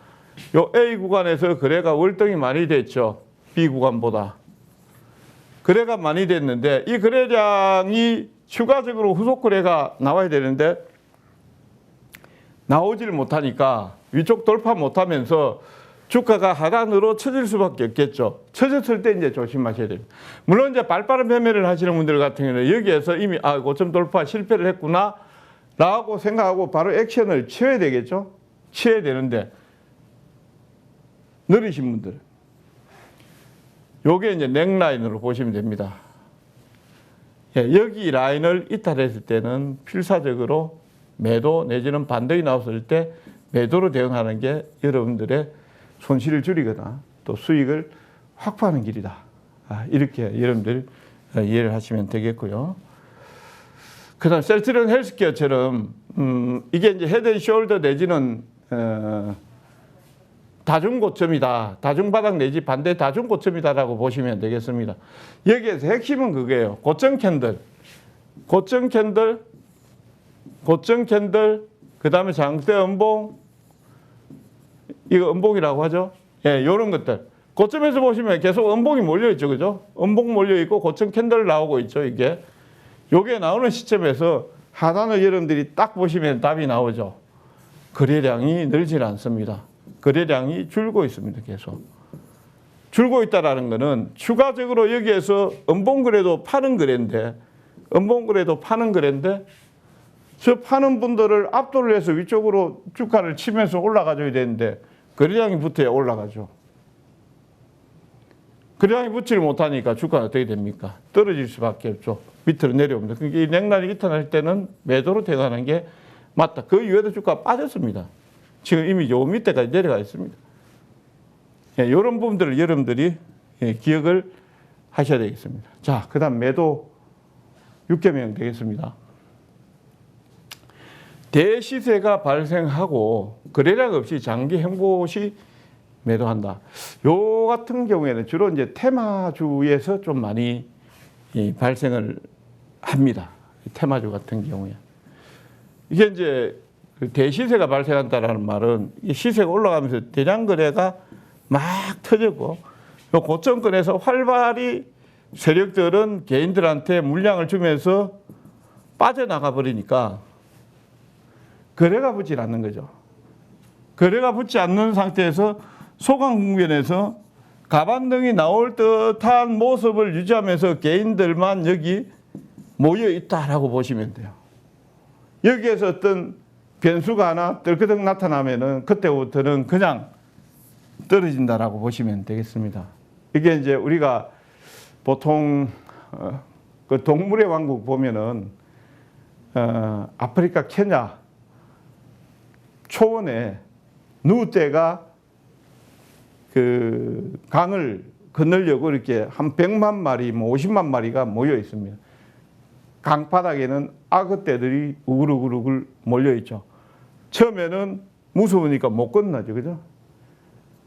요 A 구간에서 거래가 월등히 많이 됐죠. B 구간보다. 거래가 많이 됐는데 이 거래량이 추가적으로 후속 거래가 나와야 되는데 나오지를 못하니까 위쪽 돌파 못하면서 주가가 하단으로 처질 수밖에 없겠죠. 처졌을 때 이제 조심하셔야 됩니다. 물론 이제 발빠른 매매를 하시는 분들 같은 경우는 여기에서 이미 고점 돌파 실패를 했구나 라고 생각하고 바로 액션을 취해야 되겠죠. 취해야 되는데 느리신 분들 요게 이제 넥라인으로 보시면 됩니다. 여기 라인을 이탈했을 때는 필사적으로 매도 내지는 반등이 나왔을 때 매도로 대응하는 게 여러분들의 손실을 줄이거나 또 수익을 확보하는 길이다. 이렇게 여러분들 이해를 하시면 되겠고요. 그 다음 셀트리온 헬스케어처럼 이게 이제 헤드 앤 숄더 내지는 다중고점이다. 다중바닥 내지 반대 다중고점이다라고 보시면 되겠습니다. 여기에서 핵심은 그거예요. 고점 캔들, 그 다음에 장대 음봉, 이거 음봉이라고 하죠. 예, 요런 것들. 고점에서 보시면 계속 음봉이 몰려있죠. 그죠? 음봉 몰려있고 고점 캔들 나오고 있죠. 요게 나오는 시점에서 하단을 여러분들이 딱 보시면 답이 나오죠. 거래량이 늘질 않습니다. 거래량이 줄고 있습니다. 계속. 줄고 있다라는 거는 추가적으로 여기에서 음봉거래도 파는 거래인데, 저 파는 분들을 압도를 해서 위쪽으로 주가를 치면서 올라가줘야 되는데 거래량이 붙어야 올라가죠. 거래량이 붙지를 못하니까 주가는 어떻게 됩니까? 떨어질 수밖에 없죠. 밑으로 내려옵니다. 그러니까 이 넥라인이 이탈할 때는 매도로 대응하는 게 맞다. 그 이후에도 주가가 빠졌습니다. 지금 이미 요 밑에까지 내려가 있습니다. 이런 부분들을 여러분들이 기억을 하셔야 되겠습니다. 자, 그 다음 매도 6개명 되겠습니다. 대시세가 발생하고 거래량 없이 장기 행보시 매도한다. 요 같은 경우에는 주로 이제 테마주에서 좀 많이 발생을 합니다. 테마주 같은 경우에. 이게 이제 대시세가 발생한다라는 말은 이 시세가 올라가면서 대량 거래가 막 터지고 요 고점권에서 활발히 세력들은 개인들한테 물량을 주면서 빠져나가 버리니까 거래가 붙지 않는 거죠. 거래가 붙지 않는 상태에서 소강공변에서 가반등이 나올 듯한 모습을 유지하면서 개인들만 여기 모여 있다라고 보시면 돼요. 여기에서 어떤 변수가 하나 떨그덕 나타나면은 그때부터는 그냥 떨어진다라고 보시면 되겠습니다. 이게 이제 우리가 보통 그 동물의 왕국 보면은 아프리카 케냐 초원에 누떼가 그 강을 건너려고 이렇게 한 100만 마리, 뭐 50만 마리가 모여 있습니다. 강바닥에는 악어떼들이 우글우글 몰려 있죠. 처음에는 무서우니까 못 건너죠, 그죠?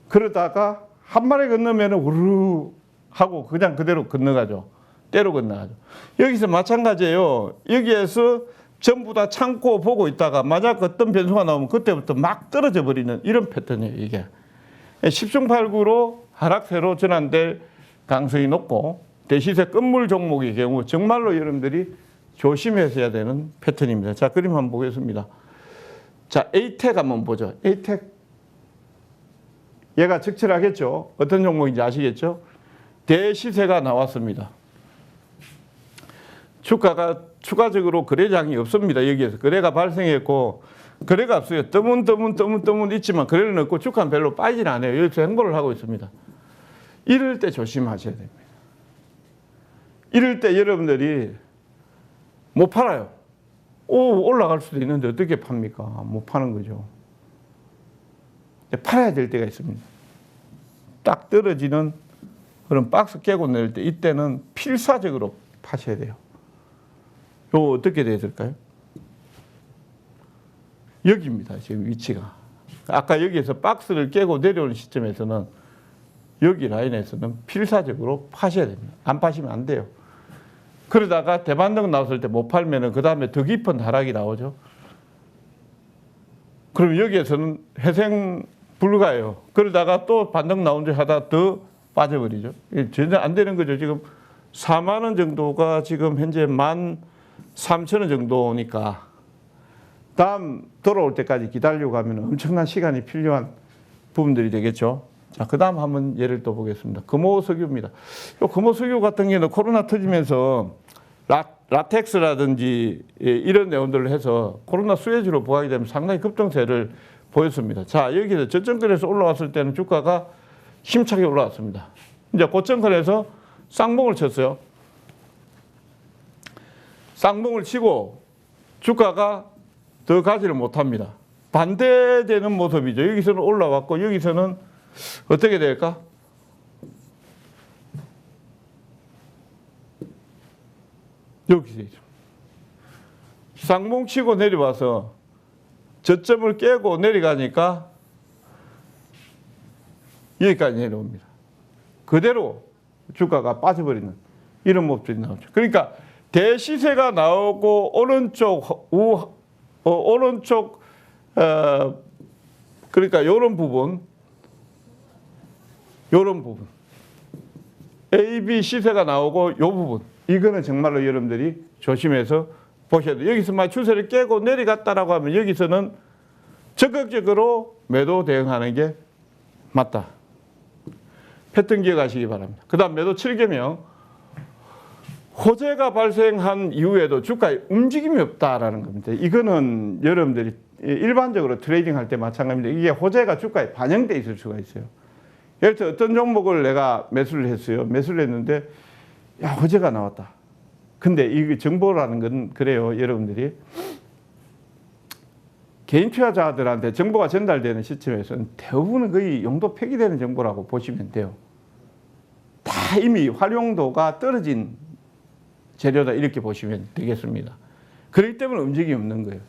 그러다가 한 마리 건너면 우르르 하고 그냥 그대로 건너가죠. 때로 건너가죠. 여기서 마찬가지예요. 여기에서 전부 다 참고 보고 있다가 만약 어떤 변수가 나오면 그때부터 막 떨어져 버리는 이런 패턴이에요, 이게. 10중8구로 하락세로 전환될 가능성이 높고 대시세 끝물 종목의 경우 정말로 여러분들이 조심해서 해야 되는 패턴입니다. 자, 그림 한번 보겠습니다. 자, 에이텍 한번 보죠. 에이텍. 얘가 적절하겠죠. 어떤 종목인지 아시겠죠? 대시세가 나왔습니다. 주가가 추가적으로 거래량이 없습니다. 여기에서 거래가 발생했고 거래가 없어요. 뜨문 있지만 거래는 없고 주가는 별로 빠지진 않아요. 여기서 행보를 하고 있습니다. 이럴 때 조심하셔야 됩니다. 이럴 때 여러분들이 못 팔아요. 올라갈 수도 있는데 어떻게 팝니까? 못 파는 거죠. 팔아야 될 때가 있습니다. 딱 떨어지는 그런 박스 깨고 내릴 때 이때는 필사적으로 파셔야 돼요. 이거 어떻게 돼야 될까요? 여기입니다. 지금 위치가. 아까 여기에서 박스를 깨고 내려오는 시점에서는 여기 라인에서는 필사적으로 파셔야 됩니다. 안 파시면 안 돼요. 그러다가 대반등 나왔을 때 못 팔면은 그 다음에 더 깊은 하락이 나오죠. 그럼 여기에서는 회생 불가예요. 그러다가 또 반등 나온 줄 하다 더 빠져버리죠. 전혀 안 되는 거죠. 지금 4만 원 정도가 지금 현재 13,000원 정도니까 다음 돌아올 때까지 기다리려고 하면 엄청난 시간이 필요한 부분들이 되겠죠. 자, 그 다음 한번 예를 또 보겠습니다. 금호석유입니다. 요 금호석유 같은 경우는 코로나 터지면서 라텍스라든지 이런 내용들을 해서 코로나 수혜주로 부각이 되면 상당히 급등세를 보였습니다. 자, 여기서 저점권에서 올라왔을 때는 주가가 힘차게 올라왔습니다. 이제 고점권에서 쌍봉을 쳤어요. 쌍봉을 치고 주가가 더 가지를 못합니다. 반대되는 모습이죠. 여기서는 올라왔고 여기서는 어떻게 될까? 여기서 쌍봉 치고 내려와서 저점을 깨고 내려가니까 여기까지 내려옵니다. 그대로 주가가 빠져버리는 이런 모습이 나오죠. 그러니까 대시세가 나오고 오른쪽 그러니까 이런 부분 A, B 시세가 나오고 이 부분 이거는 정말로 여러분들이 조심해서 보셔야 돼요. 여기서 막 추세를 깨고 내려갔다라고 하면 여기서는 적극적으로 매도 대응하는 게 맞다. 패턴 기억하시기 바랍니다. 그 다음 매도 7개명 호재가 발생한 이후에도 주가에 움직임이 없다라는 겁니다. 이거는 여러분들이 일반적으로 트레이딩 할 때 마찬가지입니다. 이게 호재가 주가에 반영돼 있을 수가 있어요. 예를 들어 어떤 종목을 내가 매수를 했어요. 매수를 했는데 야, 호재가 나왔다. 근데 이 정보라는 건 그래요. 여러분들이 개인 투자자들한테 정보가 전달되는 시점에서는 대부분은 거의 용도 폐기되는 정보라고 보시면 돼요. 다 이미 활용도가 떨어진 재료다 이렇게 보시면 되겠습니다. 그렇기 때문에 움직임이 없는 거예요.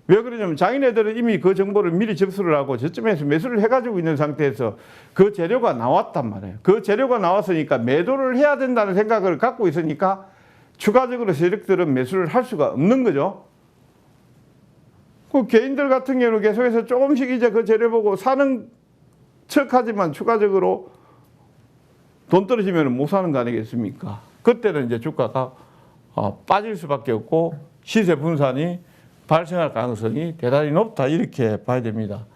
왜 그러냐면 장인애들은 이미 그 정보를 미리 접수를 하고 저점에서 매수를 해가지고 있는 상태에서 그 재료가 나왔단 말이에요. 그 재료가 나왔으니까 매도를 해야 된다는 생각을 갖고 있으니까 추가적으로 세력들은 매수를 할 수가 없는 거죠. 그 개인들 같은 경우는 계속해서 조금씩 이제 그 재료 보고 사는 척하지만 추가적으로 돈 떨어지면 못 사는 거 아니겠습니까? 그때는 이제 주가가 빠질 수밖에 없고 시세 분산이 발생할 가능성이 대단히 높다 이렇게 봐야 됩니다.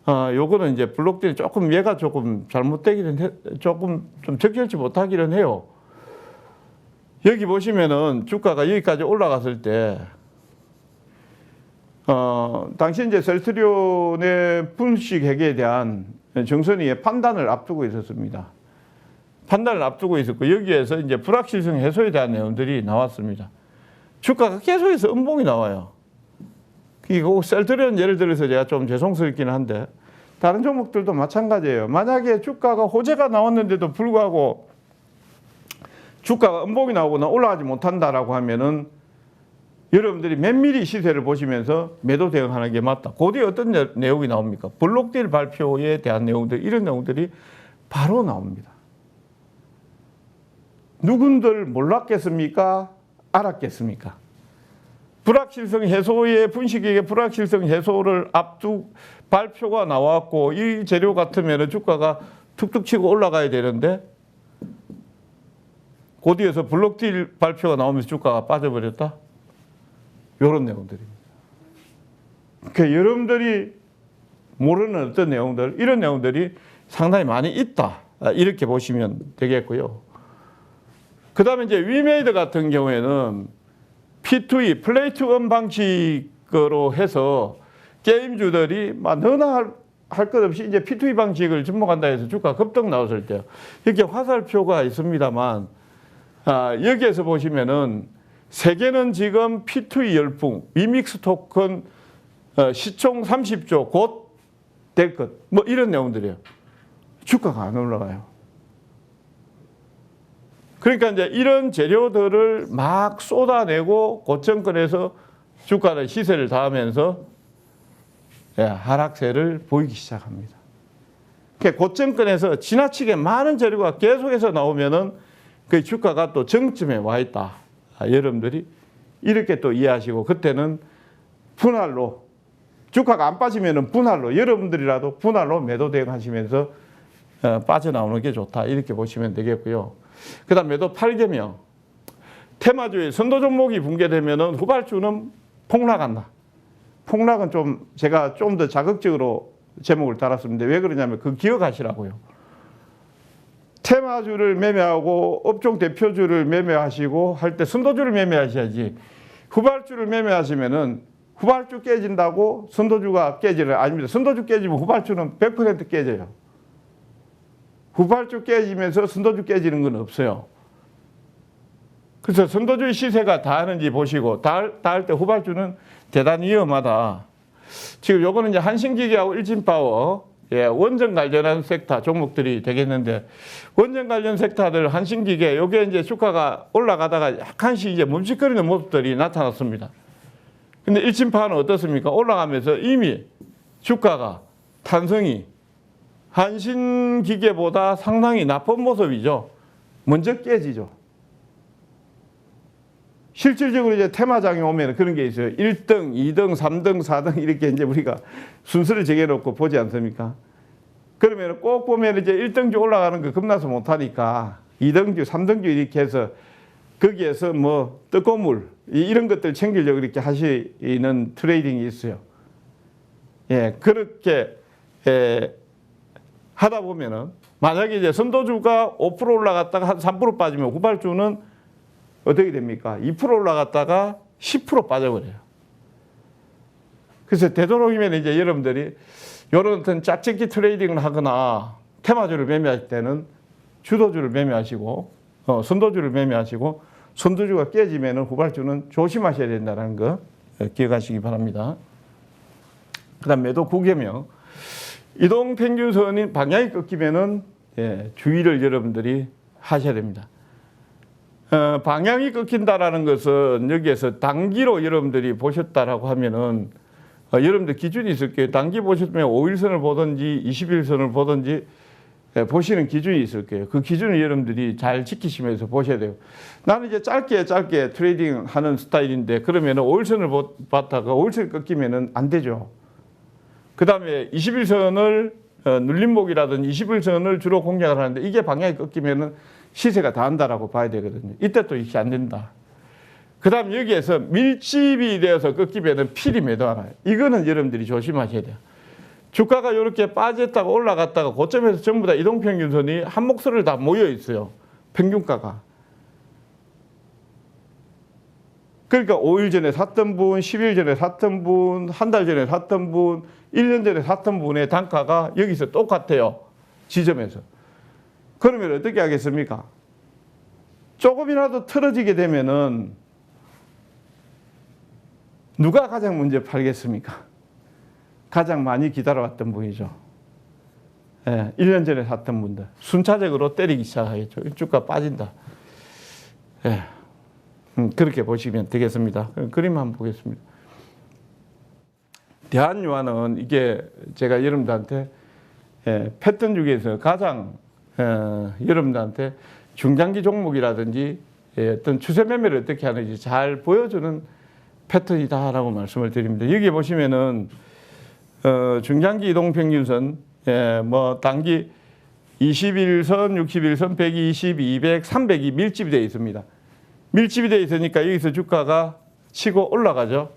요거는 이제 블록딜이 조금 얘가 조금 잘못되기는 조금 좀 적절치 못하기는 해요. 여기 보시면은 주가가 여기까지 올라갔을 때 당시 이제 셀트리온의 분식 회계에 대한 정선이의 판단을 앞두고 있었습니다. 판단을 앞두고 있었고 여기에서 이제 불확실성 해소에 대한 내용들이 나왔습니다. 주가가 계속해서 음봉이 나와요. 이거 셀트리온 예를 들어서 제가 좀 죄송스럽긴 한데 다른 종목들도 마찬가지예요. 만약에 주가가 호재가 나왔는데도 불구하고 주가가 음봉이 나오거나 올라가지 못한다라고 하면은 여러분들이 면밀히 시세를 보시면서 매도 대응하는 게 맞다. 그 뒤에 어떤 내용이 나옵니까? 블록딜 발표에 대한 내용들, 이런 내용들이 바로 나옵니다. 누군들 몰랐겠습니까? 알았겠습니까? 불확실성 해소의 분식회계 불확실성 해소를 앞두 발표가 나왔고 이 재료 같으면 주가가 툭툭 치고 올라가야 되는데 그 뒤에서 블록딜 발표가 나오면서 주가가 빠져버렸다. 이런 내용들입니다. 그러니까 여러분들이 모르는 어떤 내용들, 이런 내용들이 상당히 많이 있다. 이렇게 보시면 되겠고요. 그 다음에 이제 위메이드 같은 경우에는 P2E, 플레이 투 원 방식으로 해서 게임주들이 막 너나 할 것 없이 이제 P2E 방식을 접목한다 해서 주가 급등 나왔을 때 이렇게 화살표가 있습니다만 여기에서 보시면은 세계는 지금 P2E 열풍, 위믹스 토큰 시총 30조 곧 될 것, 뭐 이런 내용들이에요. 주가가 안 올라가요. 그러니까 이제 이런 재료들을 막 쏟아내고 고점권에서 주가의 시세를 닿으면서 하락세를 보이기 시작합니다. 고점권에서 지나치게 많은 재료가 계속해서 나오면은 그 주가가 또 정점에 와 있다. 여러분들이 이렇게 또 이해하시고 그때는 분할로 주가가 안 빠지면은 분할로 여러분들이라도 분할로 매도 대응하시면서 빠져나오는 게 좋다. 이렇게 보시면 되겠고요. 그 다음 매도 8개명. 테마주의 선도 종목이 붕괴되면은 후발주는 폭락한다. 폭락은 좀 제가 좀 더 자극적으로 제목을 달았습니다. 왜 그러냐면 그 기억하시라고요. 테마주를 매매하고 업종 대표주를 매매하시고 할 때 선도주를 매매하셔야지 후발주를 매매하시면은 후발주 깨진다고 선도주가 깨지를 아닙니다. 선도주 깨지면 후발주는 100% 깨져요. 후발주 깨지면서 선도주 깨지는 건 없어요. 그래서 선도주의 시세가 닿았는지 보시고 닿을 때 후발주는 대단히 위험하다. 지금 요거는 이제 한신기계하고 일진파워 원전 관련한 섹터 종목들이 되겠는데 원전 관련 섹터들 한신기계 요게 이제 주가가 올라가다가 약간씩 이제 멈칫거리는 모습들이 나타났습니다. 근데 일진파워는 어떻습니까? 올라가면서 이미 주가가 탄성이 한신기계보다 상당히 나쁜 모습이죠. 먼저 깨지죠. 실질적으로 이제 테마장에 오면 그런 게 있어요. 1등, 2등, 3등, 4등 이렇게 이제 우리가 순서를 정해놓고 보지 않습니까? 그러면 꼭 보면 이제 1등주 올라가는 거 겁나서 못하니까 2등주, 3등주 이렇게 해서 거기에서 뭐 떡고물 이런 것들 챙기려고 이렇게 하시는 트레이딩이 있어요. 예, 그렇게 하다 보면은 만약에 이제 선도주가 5% 올라갔다가 한 3% 빠지면 후발주는 어떻게 됩니까? 2% 올라갔다가 10% 빠져버려요. 그래서 되도록이면 이제 여러분들이 이런 어떤 짝짓기 트레이딩을 하거나 테마주를 매매할 때는 주도주를 매매하시고 선도주를 매매하시고 선도주가 깨지면 후발주는 조심하셔야 된다는 거 기억하시기 바랍니다. 그 다음 매도 9개명. 이동평균선인 방향이 꺾이면은 주의를 여러분들이 하셔야 됩니다. 방향이 꺾인다라는 것은 여기에서 단기로 여러분들이 보셨다라고 하면은 여러분들 기준이 있을 거예요. 단기 보셨으면 5일선을 보든지 20일선을 보든지 보시는 기준이 있을 거예요. 그 기준을 여러분들이 잘 지키시면서 보셔야 돼요. 나는 이제 짧게 트레이딩 하는 스타일인데 그러면은 5일선을 봤다가 5일선이 꺾이면은 안 되죠. 그 다음에 21선을 눌림목이라든지 21선을 주로 공략을 하는데 이게 방향이 꺾이면은 시세가 닿는다라고 봐야 되거든요. 이때 또 이렇게 안 된다. 그다음 여기에서 밀집이 되어서 꺾이면은 필히 매도하나요? 이거는 여러분들이 조심하셔야 돼요. 주가가 이렇게 빠졌다가 올라갔다가 고점에서 전부 다 이동평균선이 한 목소리를 다 모여 있어요. 평균가가. 그러니까 5일 전에 샀던 분, 10일 전에 샀던 분, 한 달 전에 샀던 분, 1년 전에 샀던 분의 단가가 여기서 똑같아요. 지점에서. 그러면 어떻게 하겠습니까? 조금이라도 틀어지게 되면은 누가 가장 먼저 팔겠습니까? 가장 많이 기다려왔던 분이죠. 예, 1년 전에 샀던 분들. 순차적으로 때리기 시작하겠죠. 주가 빠진다. 예, 그렇게 보시면 되겠습니다. 그림 한번 보겠습니다. 대한유화는 이게 제가 여러분들한테 패턴 중에서 가장 여러분들한테 중장기 종목이라든지 어떤 추세 매매를 어떻게 하는지 잘 보여주는 패턴이다라고 말씀을 드립니다. 여기 보시면은 중장기 이동평균선, 뭐 단기 21선, 61선, 120, 200, 300이 밀집이 되어 있습니다. 밀집이 되어 있으니까 여기서 주가가 치고 올라가죠.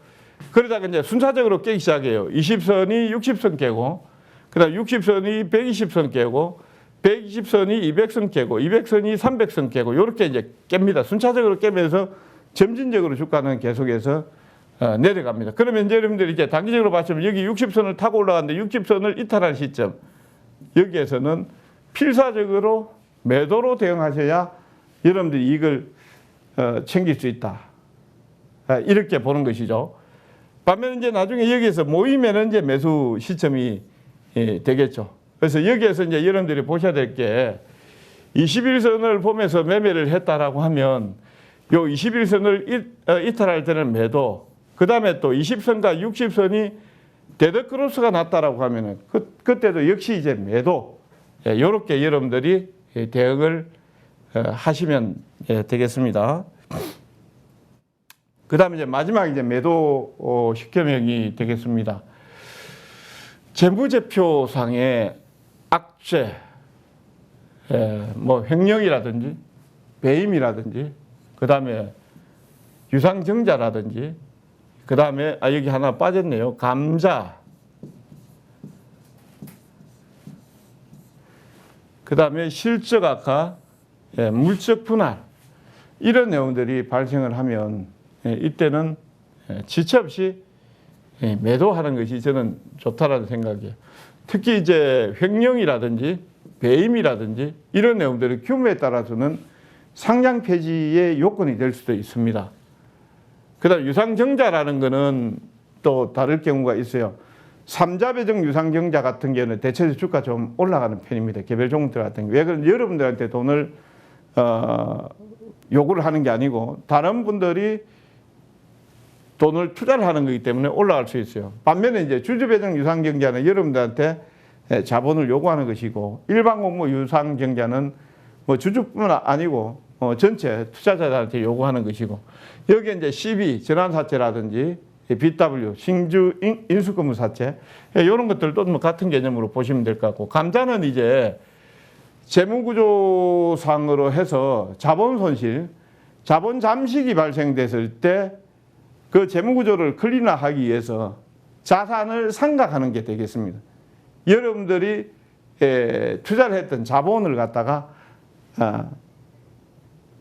그러다가 이제 순차적으로 깨기 시작해요. 20선이 60선 깨고, 그 다음 60선이 120선 깨고, 120선이 200선 깨고, 200선이 300선 깨고, 이렇게 이제 깹니다. 순차적으로 깨면서 점진적으로 주가는 계속해서 내려갑니다. 그러면 이제 여러분들이 이제 단기적으로 봤으면 여기 60선을 타고 올라갔는데 60선을 이탈할 시점, 여기에서는 필사적으로 매도로 대응하셔야 여러분들이 이걸 챙길 수 있다. 이렇게 보는 것이죠. 반면에 이제 나중에 여기에서 모이면은 이제 매수 시점이 되겠죠. 그래서 여기에서 이제 여러분들이 보셔야 될 게 21선을 보면서 매매를 했다라고 하면 요 21선을 이탈할 때는 매도, 그 다음에 또 20선과 60선이 데드크로스가 났다라고 하면은 그때도 역시 이제 매도, 요렇게 여러분들이 대응을 하시면 되겠습니다. 그 다음에 이제 마지막 이제 매도 시켜명이 되겠습니다. 재무제표상의 악재, 뭐 횡령이라든지 배임이라든지, 그 다음에 유상증자라든지, 그 다음에 여기 하나 빠졌네요. 감자, 그 다음에 실적 악화, 물적 분할, 이런 내용들이 발생을 하면 이때는 지체 없이 매도하는 것이 저는 좋다라는 생각이에요. 특히 이제 횡령이라든지 배임이라든지 이런 내용들의 규모에 따라서는 상장 폐지의 요건이 될 수도 있습니다. 그다음 유상증자라는 거는 또 다를 경우가 있어요. 삼자배정 유상증자 같은 경우는 대체적으로 주가 좀 올라가는 편입니다. 개별 종목들 같은 경우. 왜 그런지 여러분들한테 돈을 요구를 하는 게 아니고 다른 분들이 돈을 투자를 하는 거기 때문에 올라갈 수 있어요. 반면에 이제 주주배정 유상증자는 여러분들한테 자본을 요구하는 것이고, 일반 공모 유상증자는 뭐 주주뿐만 아니고 전체 투자자들한테 요구하는 것이고, 여기에 이제 CB 전환사채라든지 BW 신주 인수권부사채 이런 것들도 뭐 같은 개념으로 보시면 될 것 같고, 감자는 이제 재무구조상으로 해서 자본 손실, 자본 잠식이 발생됐을 때 그 재무구조를 클린화하기 위해서 자산을 상각하는 게 되겠습니다. 여러분들이 투자를 했던 자본을 갖다가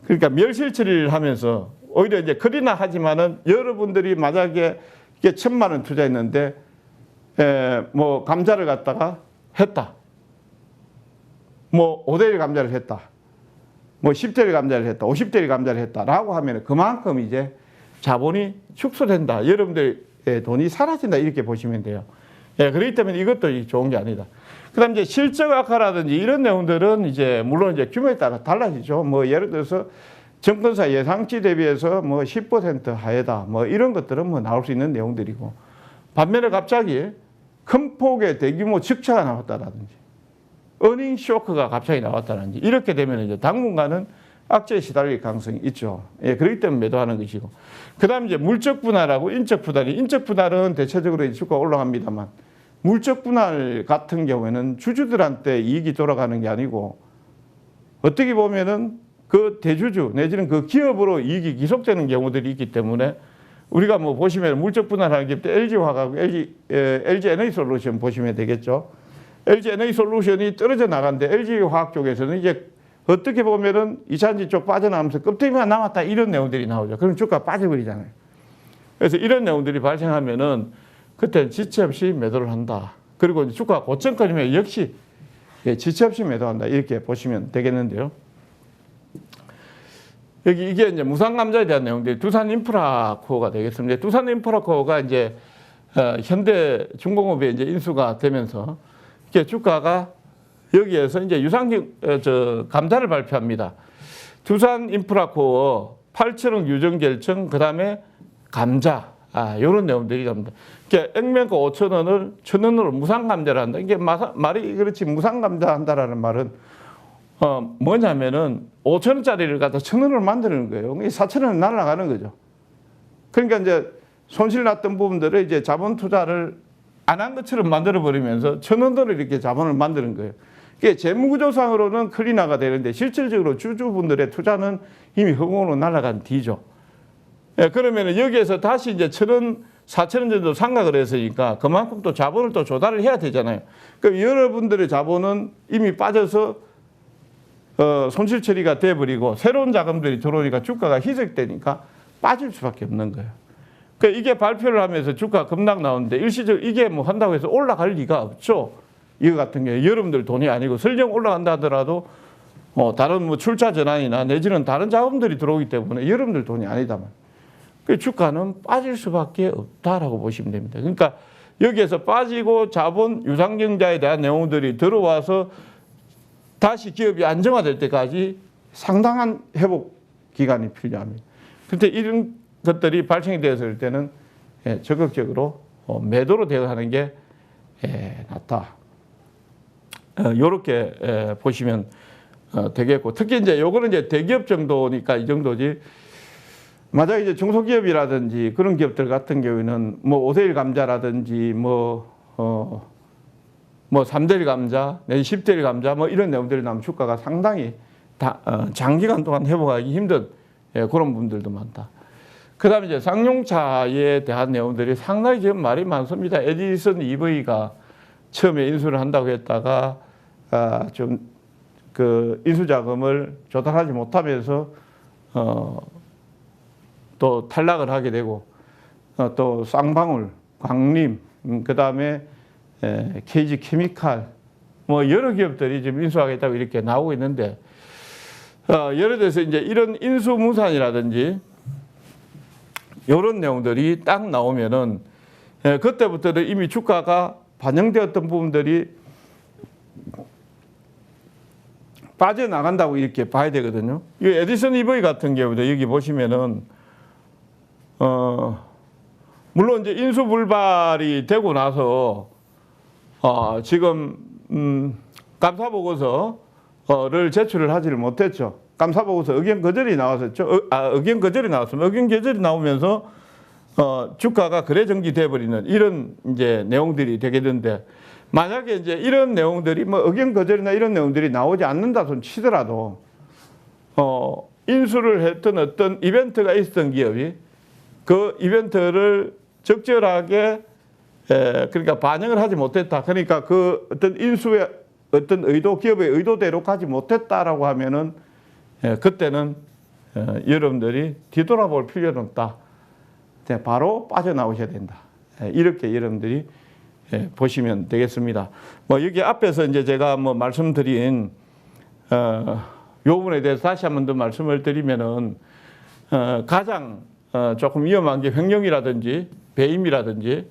그러니까 멸실처리를 하면서 오히려 이제 클린화하지만은 여러분들이 만약에 이게 1,000만 원 투자했는데 뭐 감자를 갖다가 했다. 뭐 5대리 감자를 했다. 뭐 10대리 감자를 했다. 50대리 감자를 했다라고 하면 그만큼 이제 자본이 축소된다. 여러분들의 돈이 사라진다. 이렇게 보시면 돼요. 그렇기 때문에 이것도 좋은 게 아니다. 그 다음 이제 실적 악화라든지 이런 내용들은 이제 물론 이제 규모에 따라 달라지죠. 뭐 예를 들어서 정권사 예상치 대비해서 뭐 10% 하회다. 뭐 이런 것들은 뭐 나올 수 있는 내용들이고, 반면에 갑자기 큰 폭의 대규모 적자가 나왔다라든지 어닝 쇼크가 갑자기 나왔다든지 이렇게 되면 이제 당분간은 악재에 시달릴 가능성이 있죠. 그렇기 때문에 매도하는 것이고, 그 다음에 이제 물적 분할하고 인적 분할이, 인적 분할은 대체적으로 주가가 올라갑니다만 물적 분할 같은 경우에는 주주들한테 이익이 돌아가는 게 아니고 어떻게 보면은 그 대주주 내지는 그 기업으로 이익이 기속되는 경우들이 있기 때문에 우리가 뭐 보시면 물적 분할하는 기업들 LG화학, LG 에너지솔루션 보시면 되겠죠. LG 에너지솔루션이 떨어져 나간데 LG화학 쪽에서는 이제 어떻게 보면은 이산지 쪽 빠져나가면서 껍데기만 남았다 이런 내용들이 나오죠. 그럼 주가 빠져버리잖아요. 그래서 이런 내용들이 발생하면은 그때는 지체 없이 매도를 한다. 그리고 이제 주가가 고점까지면 역시 지체 없이 매도한다. 이렇게 보시면 되겠는데요. 여기 이게 이제 무상감자에 대한 내용들이 두산인프라코어가 되겠습니다. 두산인프라코어가 이제 현대중공업에 이제 인수가 되면서 이게 주가가 여기에서 이제 감자를 발표합니다. 두산인프라코어 8천억 유정 결정, 그 다음에 감자, 이런 내용들이 나옵니다. 그러니까 액면가 5천 원을 1,000원으로 무상감자를 한다. 이게 말이 그렇지 무상감자 한다라는 말은 뭐냐면은 5천 원짜리를 갖다 1,000원으로 만드는 거예요. 4천 원은 날아가는 거죠. 그러니까 이제 손실 났던 부분들을 이제 자본 투자를 안 한 것처럼 만들어 버리면서 1,000원으로 이렇게 자본을 만드는 거예요. 이게 재무구조상으로는 클리너가 되는데 실질적으로 주주분들의 투자는 이미 허공으로 날아간 뒤죠. 예, 그러면은 여기에서 다시 이제 1,000원, 4,000원 정도 상각을 했으니까 그만큼 또 자본을 또 조달을 해야 되잖아요. 그럼 여러분들의 자본은 이미 빠져서 손실 처리가 돼버리고 새로운 자금들이 들어오니까 주가가 희석되니까 빠질 수밖에 없는 거예요. 그러니까 이게 발표를 하면서 주가 급락 나오는데 일시적으로 이게 뭐 한다고 해서 올라갈 리가 없죠. 이거 같은 경우에 여러분들 돈이 아니고 설령 올라간다 하더라도 다른 뭐 출자 전환이나 내지는 다른 자금들이 들어오기 때문에 여러분들 돈이 아니다만 그 주가는 빠질 수밖에 없다라고 보시면 됩니다. 그러니까 여기에서 빠지고 자본 유상증자에 대한 내용들이 들어와서 다시 기업이 안정화될 때까지 상당한 회복 기간이 필요합니다. 그런데 이런 것들이 발생이 되었을 때는 적극적으로 매도로 대응하는 게 낫다. 이렇게 보시면 되겠고, 특히 이제 요거는 이제 대기업 정도니까 이 정도지. 만약 이제 중소기업이라든지 그런 기업들 같은 경우에는 뭐 5대1 감자라든지 뭐 3대1 감자, 내지 10대1 감자 뭐 이런 내용들이 나오면 주가가 상당히 장기간 동안 회복하기 힘든 그런 분들도 많다. 그 다음에 이제 쌍용차에 대한 내용들이 상당히 지금 말이 많습니다. 에디슨 EV가 처음에 인수를 한다고 했다가 좀 그 인수자금을 조달하지 못하면서 또 탈락을 하게 되고 또 쌍방울, 광림, 그 다음에 KG 케미칼 뭐 여러 기업들이 지금 인수하겠다고 이렇게 나오고 있는데 예를 들어서 이제 이런 인수무산이라든지 이런 내용들이 딱 나오면은 그때부터는 이미 주가가 반영되었던 부분들이 빠져나간다고 이렇게 봐야 되거든요. 이 에디슨 EV 같은 경우도 여기 보시면은 물론 이제 인수불발이 되고 나서 지금 감사보고서를 제출을 하지를 못했죠. 감사보고서 의견 거절이 나왔었죠. 의견 거절이 나왔습니다. 의견 거절이 나오면서 주가가 거래 정지돼 버리는 이런 이제 내용들이 되게 되는데, 만약에 이제 이런 내용들이 뭐 의견 거절이나 이런 내용들이 나오지 않는다 손 치더라도 인수를 했던 어떤 이벤트가 있었던 기업이 그 이벤트를 적절하게 그러니까 반영을 하지 못했다. 그러니까 그 어떤 인수의 어떤 의도, 기업의 의도대로 가지 못했다라고 하면은 그때는 여러분들이 뒤돌아볼 필요는 없다. 바로 빠져나오셔야 된다. 이렇게 여러분들이 보시면 되겠습니다. 뭐 여기 앞에서 이제 제가 뭐 말씀드린 요 부분에 대해서 다시 한 번 더 말씀을 드리면은 가장 조금 위험한 게 횡령이라든지 배임이라든지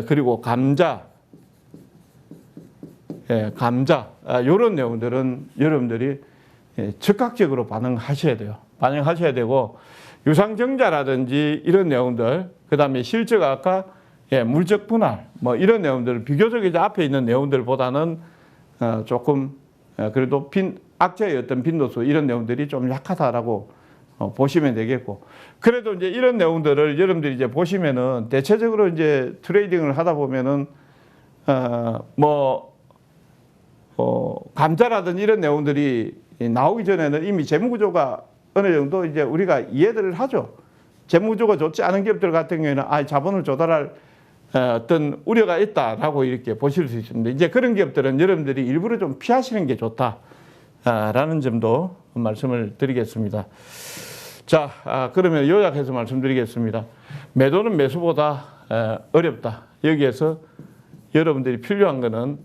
그리고 감자 이런 내용들은 여러분들이 즉각적으로 반응하셔야 돼요. 반영하셔야 되고 유상증자라든지 이런 내용들, 그 다음에 실적 악화, 물적 분할 뭐 이런 내용들 비교적 이제 앞에 있는 내용들보다는 조금 그래도 악재의 어떤 빈도수 이런 내용들이 좀 약하다라고 보시면 되겠고, 그래도 이제 이런 내용들을 여러분들이 이제 보시면은 대체적으로 이제 트레이딩을 하다 보면은 감자라든지 이런 내용들이 나오기 전에는 이미 재무구조가 어느 정도 이제 우리가 이해를 하죠. 재무구조가 좋지 않은 기업들 같은 경우에는 자본을 조달할 어떤 우려가 있다라고 이렇게 보실 수 있습니다. 이제 그런 기업들은 여러분들이 일부러 좀 피하시는 게 좋다라는 점도 말씀을 드리겠습니다. 자, 그러면 요약해서 말씀드리겠습니다. 매도는 매수보다 어렵다. 여기에서 여러분들이 필요한 것은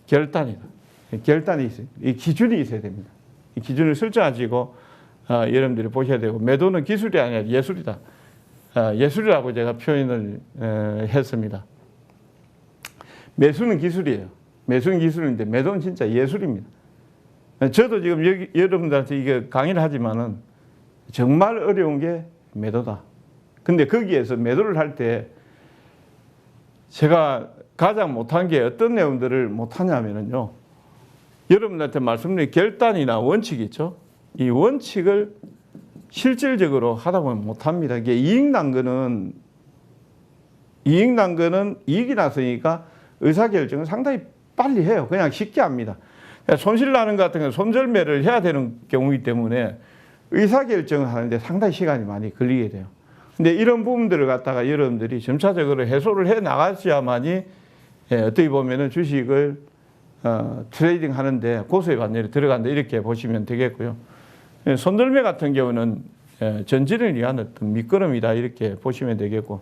결단이다. 결단이 있어요. 이 기준이 있어야 됩니다. 이 기준을 설정하시고 여러분들이 보셔야 되고, 매도는 기술이 아니라 예술이다. 예술이라고 제가 표현을 했습니다. 매수는 기술이에요. 매수는 기술인데 매도는 진짜 예술입니다. 저도 지금 여기 여러분들한테 이게 강의를 하지만은 정말 어려운 게 매도다. 근데 거기에서 매도를 할 때 제가 가장 못한 게 어떤 내용들을 못하냐면요. 여러분들한테 말씀드린 결단이나 원칙이 있죠. 이 원칙을 실질적으로 하다 보면 못합니다. 이게 이익 난 거는 이익이 났으니까 의사결정을 상당히 빨리 해요. 그냥 쉽게 합니다. 손실 나는 것 같은 경우는 손절매를 해야 되는 경우이기 때문에 의사결정을 하는데 상당히 시간이 많이 걸리게 돼요. 근데 이런 부분들을 갖다가 여러분들이 점차적으로 해소를 해 나가셔야만이 어떻게 보면은 주식을 트레이딩 하는데 고수의 관절이 들어간다 이렇게 보시면 되겠고요. 손절매 같은 경우는 전진을 위한 어떤 밑거름이다 이렇게 보시면 되겠고,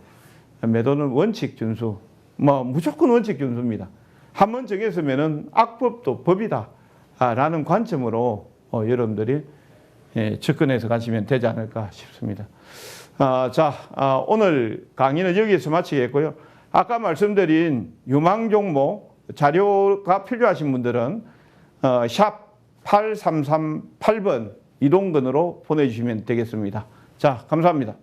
매도는 원칙 준수, 무조건 원칙 준수입니다. 한번 정했으면은 악법도 법이다 라는 관점으로 여러분들이 접근해서 가시면 되지 않을까 싶습니다. 오늘 강의는 여기에서 마치겠고요. 아까 말씀드린 유망 종목 자료가 필요하신 분들은 샵 8338번 이동건으로 보내주시면 되겠습니다. 자, 감사합니다.